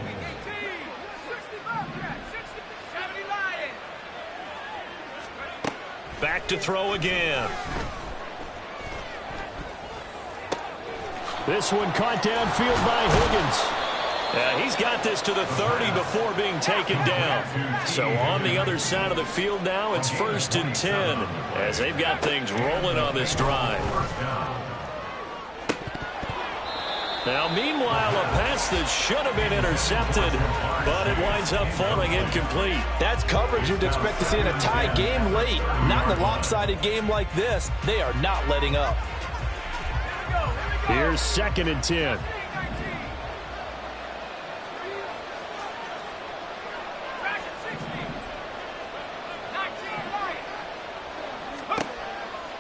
Back to throw again. This one caught downfield by Higgins. He's got this to the 30 before being taken down. So on the other side of the field now, it's 1st and 10 as they've got things rolling on this drive. Now, meanwhile, a pass that should have been intercepted, but it winds up falling incomplete. That's coverage you'd expect to see in a tie game late. Not in a lopsided game like this. They are not letting up. Here's 2nd and 10.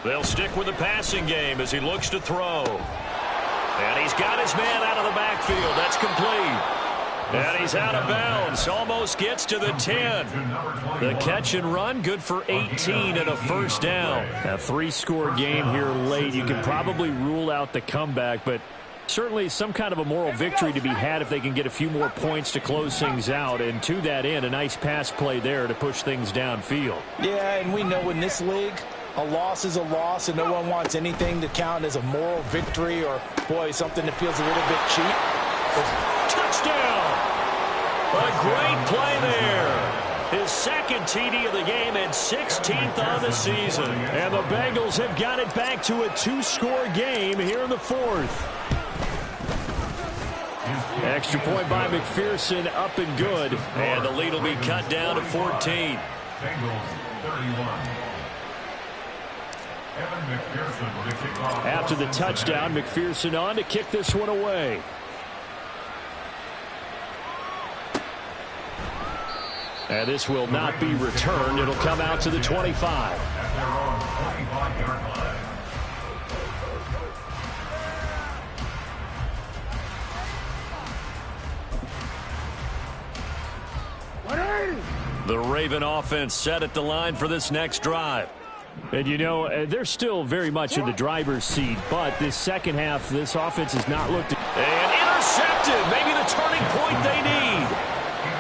They'll stick with the passing game as he looks to throw. And he's got his man out of the backfield. That's complete. And he's out of bounds. Almost gets to the 10. The catch and run, good for 18 and a first down. A three-score game here late. You can probably rule out the comeback, but certainly some kind of a moral victory to be had if they can get a few more points to close things out. And to that end, a nice pass play there to push things downfield. Yeah, and we know in this league, a loss is a loss, and no one wants anything to count as a moral victory or, boy, something that feels a little bit cheap. Touchdown! A great play there. His second TD of the game and 16th on the season. And the Bengals have got it back to a two-score game here in the fourth. Extra point by McPherson, up and good. And the lead will be cut down to 14. Bengals 31. Evan McPherson with the kickoff. After the touchdown, McPherson on to kick this one away. And this will not be returned. It'll come out to the 25. At their own 25-yard line. The Raven offense set at the line for this next drive. And, you know, they're still very much in the driver's seat, but this second half, this offense has not looked... And intercepted. Maybe the turning point they need.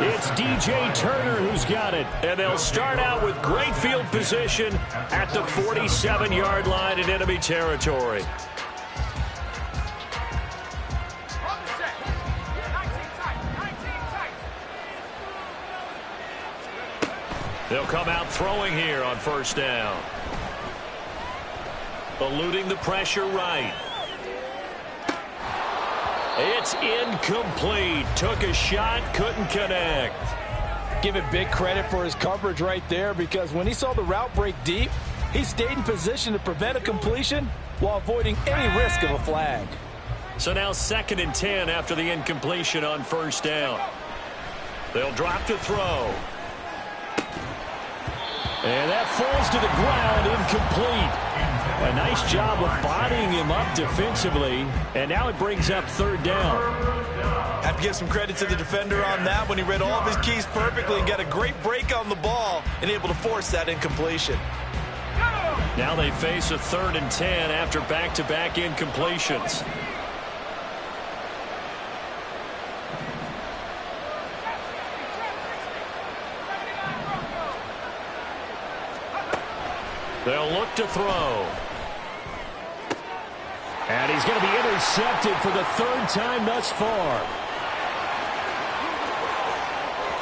It's DJ Turner who's got it. And they'll start out with great field position at the 47-yard line in enemy territory. They'll come out throwing here on first down. Eluding the pressure right. It's incomplete. Took a shot, couldn't connect. Give it big credit for his coverage right there, because when he saw the route break deep, he stayed in position to prevent a completion while avoiding any risk of a flag. So now 2nd and 10 after the incompletion on first down. They'll drop to throw. And that falls to the ground, incomplete. A nice job of bodying him up defensively. And now it brings up 3rd down. Have to give some credit to the defender on that when he read all of his keys perfectly and got a great break on the ball and able to force that incompletion. Now they face a 3rd and 10 after back-to-back incompletions. They'll look to throw. And he's going to be intercepted for the 3rd time thus far.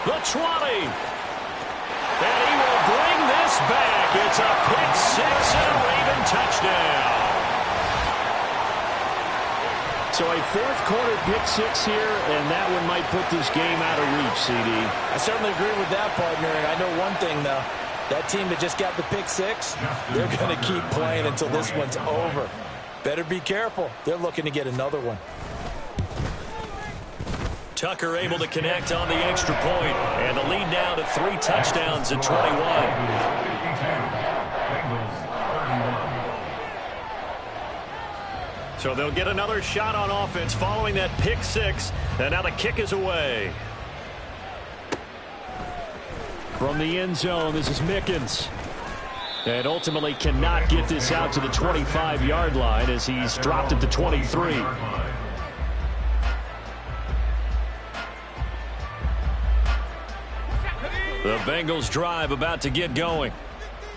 The 20. And he will bring this back. It's a pick six and a Raven touchdown. So a 4th quarter pick six here, and that one might put this game out of reach, CD. I certainly agree with that, partner. And I know one thing, though. That team that just got the pick six, they're going to keep playing until this one's over. Better be careful. They're looking to get another one. Tucker able to connect on the extra point, and the lead now to 3 touchdowns at 21. So they'll get another shot on offense following that pick six, and now the kick is away. From the end zone, this is Mickens. And ultimately cannot get this out to the 25-yard line as he's dropped it to 23. The Bengals drive about to get going.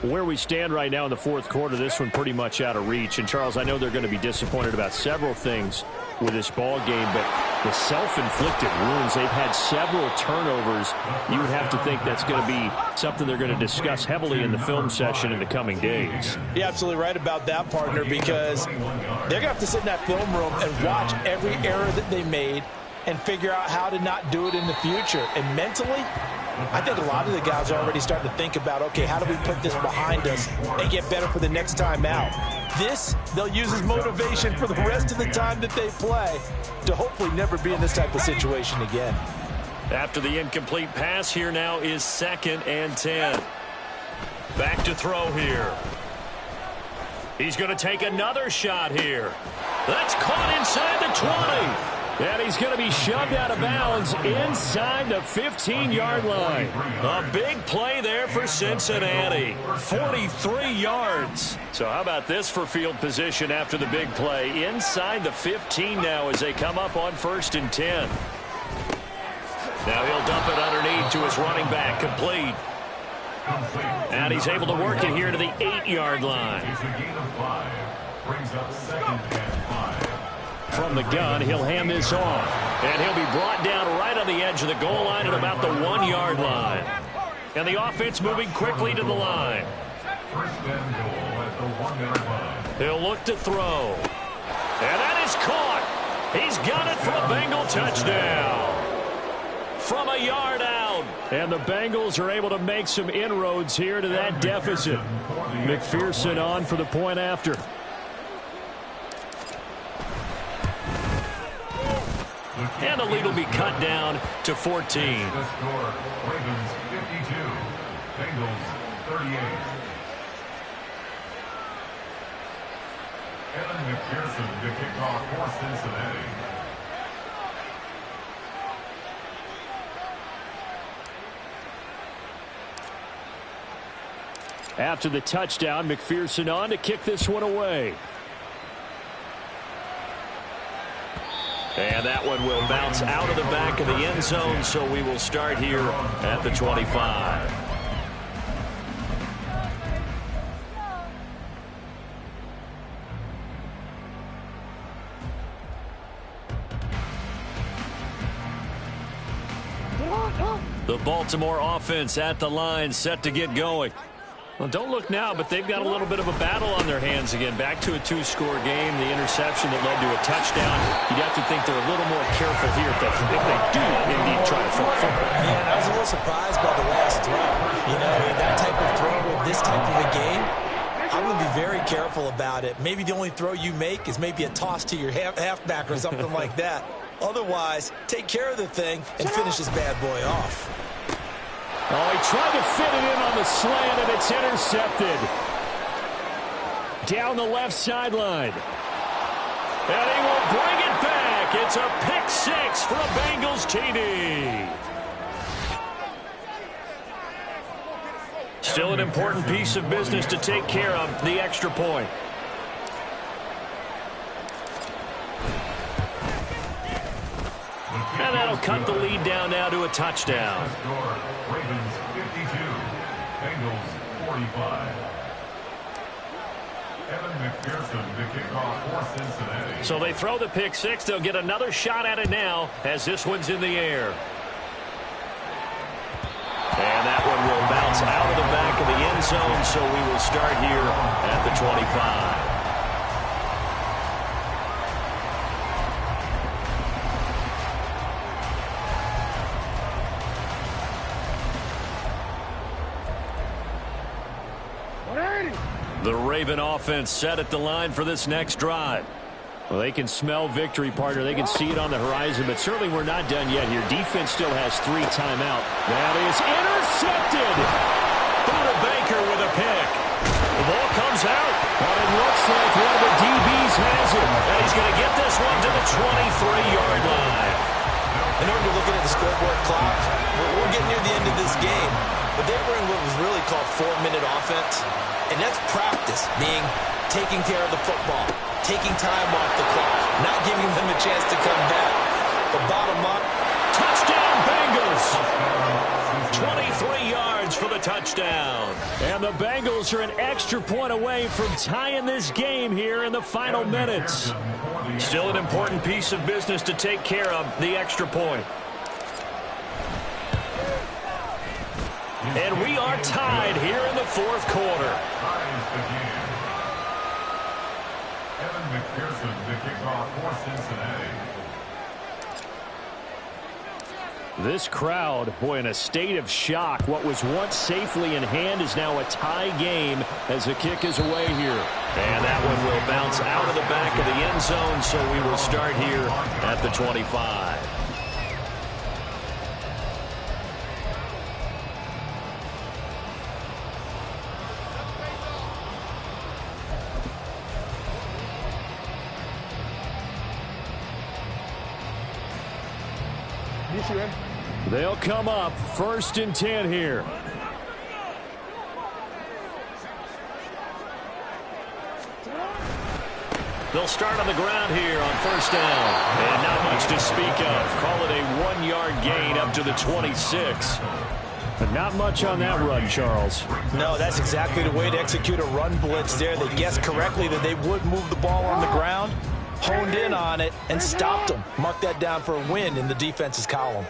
Where we stand right now in the 4th quarter, this one pretty much out of reach. And, Charles, I know they're going to be disappointed about several things with this ball game, but the self-inflicted wounds, they've had several turnovers. You would have to think that's going to be something they're going to discuss heavily in the film session in the coming days. You're absolutely right about that, partner, because they're going to have to sit in that film room and watch every error that they made and figure out how to not do it in the future. And mentally, I think a lot of the guys are already starting to think about, okay, how do we put this behind us and get better for the next time out? This, they'll use as motivation for the rest of the time that they play to hopefully never be in this type of situation again. After the incomplete pass, here now is 2nd and 10. Back to throw here. He's going to take another shot here. That's caught inside the 20. And he's going to be shoved out of bounds inside the 15-yard line. A big play there for Cincinnati. 43 yards. So how about this for field position after the big play? Inside the 15 now as they come up on 1st and 10. Now he'll dump it underneath to his running back. Complete. And he's able to work it here to the 8-yard line. It's a gain of 5. Brings up 2nd and 5. From the gun, he'll hand this off. And he'll be brought down right on the edge of the goal line at about the 1-yard line. And the offense moving quickly to the line. 1st and goal at the 1-yard line. He'll look to throw. And that is caught. He's got it for a Bengal touchdown. From a yard out. And the Bengals are able to make some inroads here to that deficit. McPherson on for the point after. And the lead will be cut down to 14. The score, Ravens 52, Bengals 38. Evan McPherson to kick off for Cincinnati. After the touchdown, McPherson on to kick this one away. And that one will bounce out of the back of the end zone, so we will start here at the 25. The Baltimore offense at the line, set to get going. Well, don't look now, but they've got a little bit of a battle on their hands again. Back to a 2-score game, the interception that led to a touchdown. You'd have to think they're a little more careful here if they do indeed try to throw a football. Yeah, I was a little surprised by the last throw. You know, that type of throw in this type of a game, I'm going to be very careful about it. Maybe the only throw you make is maybe a toss to your halfback or something like that. Otherwise, take care of the thing and finish this bad boy off. Oh, he tried to fit it in on the slant, and it's intercepted. Down the left sideline. And he will bring it back. It's a pick six for a Bengals TD. Still an important piece of business to take care of, the extra point. And that'll cut the lead down now to a touchdown. Ravens 52, Bengals 45. Evan McPherson to kick off for Cincinnati. So they throw the pick six. They'll get another shot at it now as this one's in the air. And that one will bounce out of the back of the end zone, so we will start here at the 25. The Raven offense set at the line for this next drive. Well, they can smell victory, partner. They can see it on the horizon, but certainly we're not done yet here. Defense still has 3 timeout. That is intercepted. Buda Baker with a pick. The ball comes out, but it looks like one of the DBs has it. And he's going to get this one to the 23-yard line. In order to look at the scoreboard clock, we're getting near the end of this game, but they were in what was really called 4-minute offense. And that's practice, being taking care of the football, taking time off the clock, not giving them a chance to come back. But bottom up, touchdown Bengals! 23 yards for the touchdown. And the Bengals are an extra point away from tying this game here in the final minutes. Still an important piece of business to take care of, the extra point. And we are tied here in the 4th quarter. Evan McPherson to kick off for Cincinnati. This crowd, boy, in a state of shock. What was once safely in hand is now a tie game as the kick is away here. And that one will bounce out of the back of the end zone, so we will start here at the 25. They'll come up 1st and 10 here. They'll start on the ground here on 1st down. And not much to speak of. Call it a 1-yard gain up to the 26. But not much on that run, Charles. No, that's exactly the way to execute a run blitz there. They guessed correctly that they would move the ball on the ground, honed in on it, and stopped them. Mark that down for a win in the defense's column.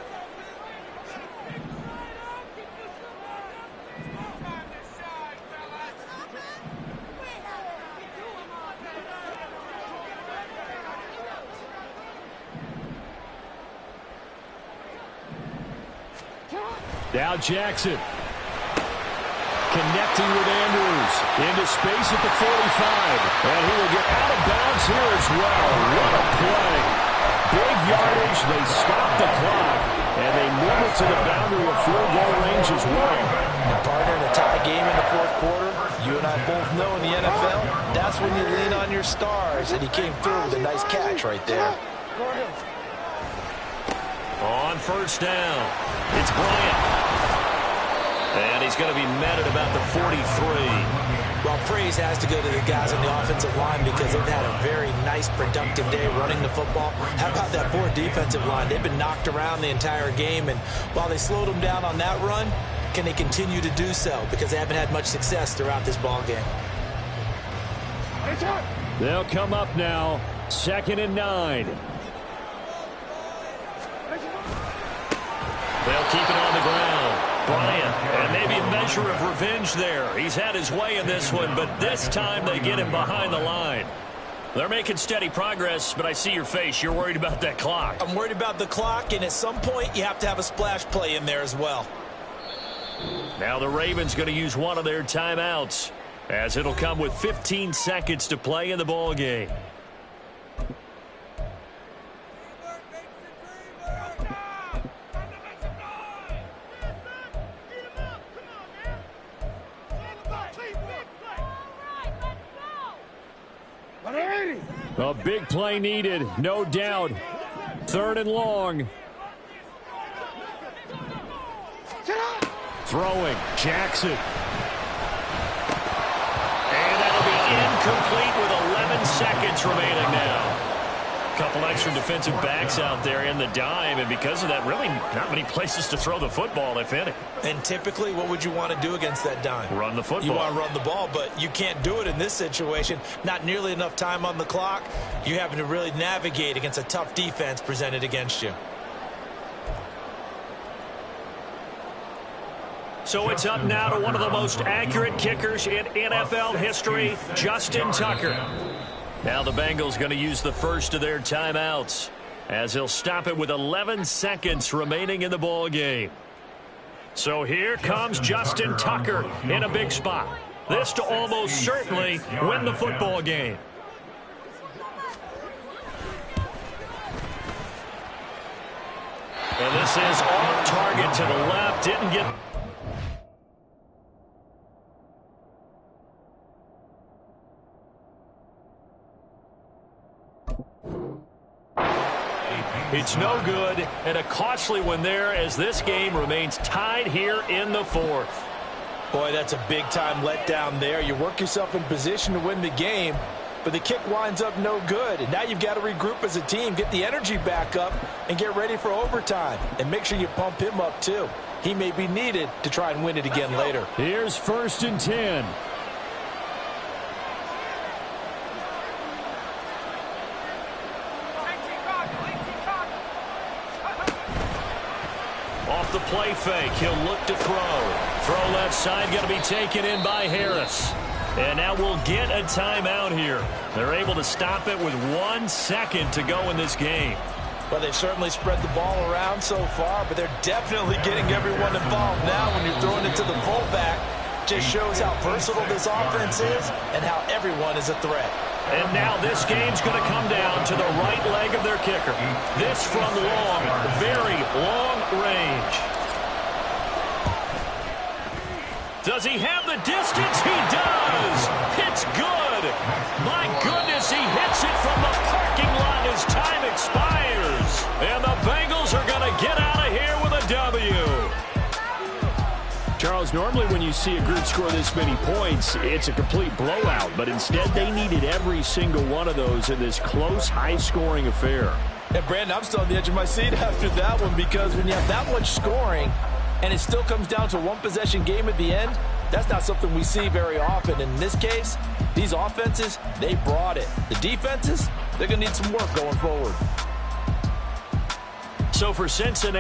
Now Jackson. Connecting with Andrews. Into space at the 45. And he will get out of bounds here as well. What a play. Big yardage. They stop the clock. And they move it to the boundary of field goal range as well. And partner, in a tie game in the 4th quarter, you and I both know in the NFL, that's when you lean on your stars. And he came through with a nice catch right there. On 1st down, it's Bryant. And he's going to be met at about the 43. Well, praise has to go to the guys on the offensive line because they've had a very nice, productive day running the football. How about that poor defensive line? They've been knocked around the entire game, and while they slowed them down on that run, can they continue to do so? Because they haven't had much success throughout this ball game. They'll come up now, 2nd and 9. They'll keep it on the ground. Bryant, and maybe a measure of revenge there. He's had his way in this one, but this time they get him behind the line. They're making steady progress, but I see your face. You're worried about that clock. I'm worried about the clock, and at some point you have to have a splash play in there as well. Now the Ravens going to use one of their timeouts, as it'll come with 15 seconds to play in the ball game. A big play needed, no doubt. 3rd and long. Throwing, Jackson. And that'll be incomplete with 11 seconds remaining now. A couple extra defensive backs out there in the dime, and because of that, really not many places to throw the football, if any. And typically, what would you want to do against that dime? Run the football. You want to run the ball, but you can't do it in this situation. Not nearly enough time on the clock. You're having to really navigate against a tough defense presented against you. So it's up now to one of the most accurate kickers in NFL history, Justin Tucker. Now the Bengals going to use the first of their timeouts, as he'll stop it with 11 seconds remaining in the ball game. So here comes Justin Tucker in a big spot. This to almost certainly win the football game. And this is off target to the left. Didn't get... It's no good, and a costly one there as this game remains tied here in the 4th. Boy, that's a big-time letdown there. You work yourself in position to win the game, but the kick winds up no good. And now you've got to regroup as a team, get the energy back up, and get ready for overtime. And make sure you pump him up, too. He may be needed to try and win it again later. Here's 1st and 10. Off the play fake, he'll look to throw. Throw left side, going to be taken in by Harris. And now we'll get a timeout here. They're able to stop it with 1 second to go in this game. Well, they've certainly spread the ball around so far, but they're definitely getting everyone involved now when you're throwing it to the fullback. Just shows how versatile this offense is and how everyone is a threat. And now this game's going to come down to the right leg of their kicker. This from long, very long range. Does he have the distance? He does. It's good. My goodness, he hits it from the parking lot as time expires. And the Bengals are going to get out of Charles, normally when you see a group score this many points, it's a complete blowout. But instead, they needed every single one of those in this close, high-scoring affair. And, Brandon, I'm still on the edge of my seat after that one, because when you have that much scoring and it still comes down to a one-possession game at the end, that's not something we see very often. In this case, these offenses, they brought it. The defenses, they're going to need some work going forward. So for Cincinnati,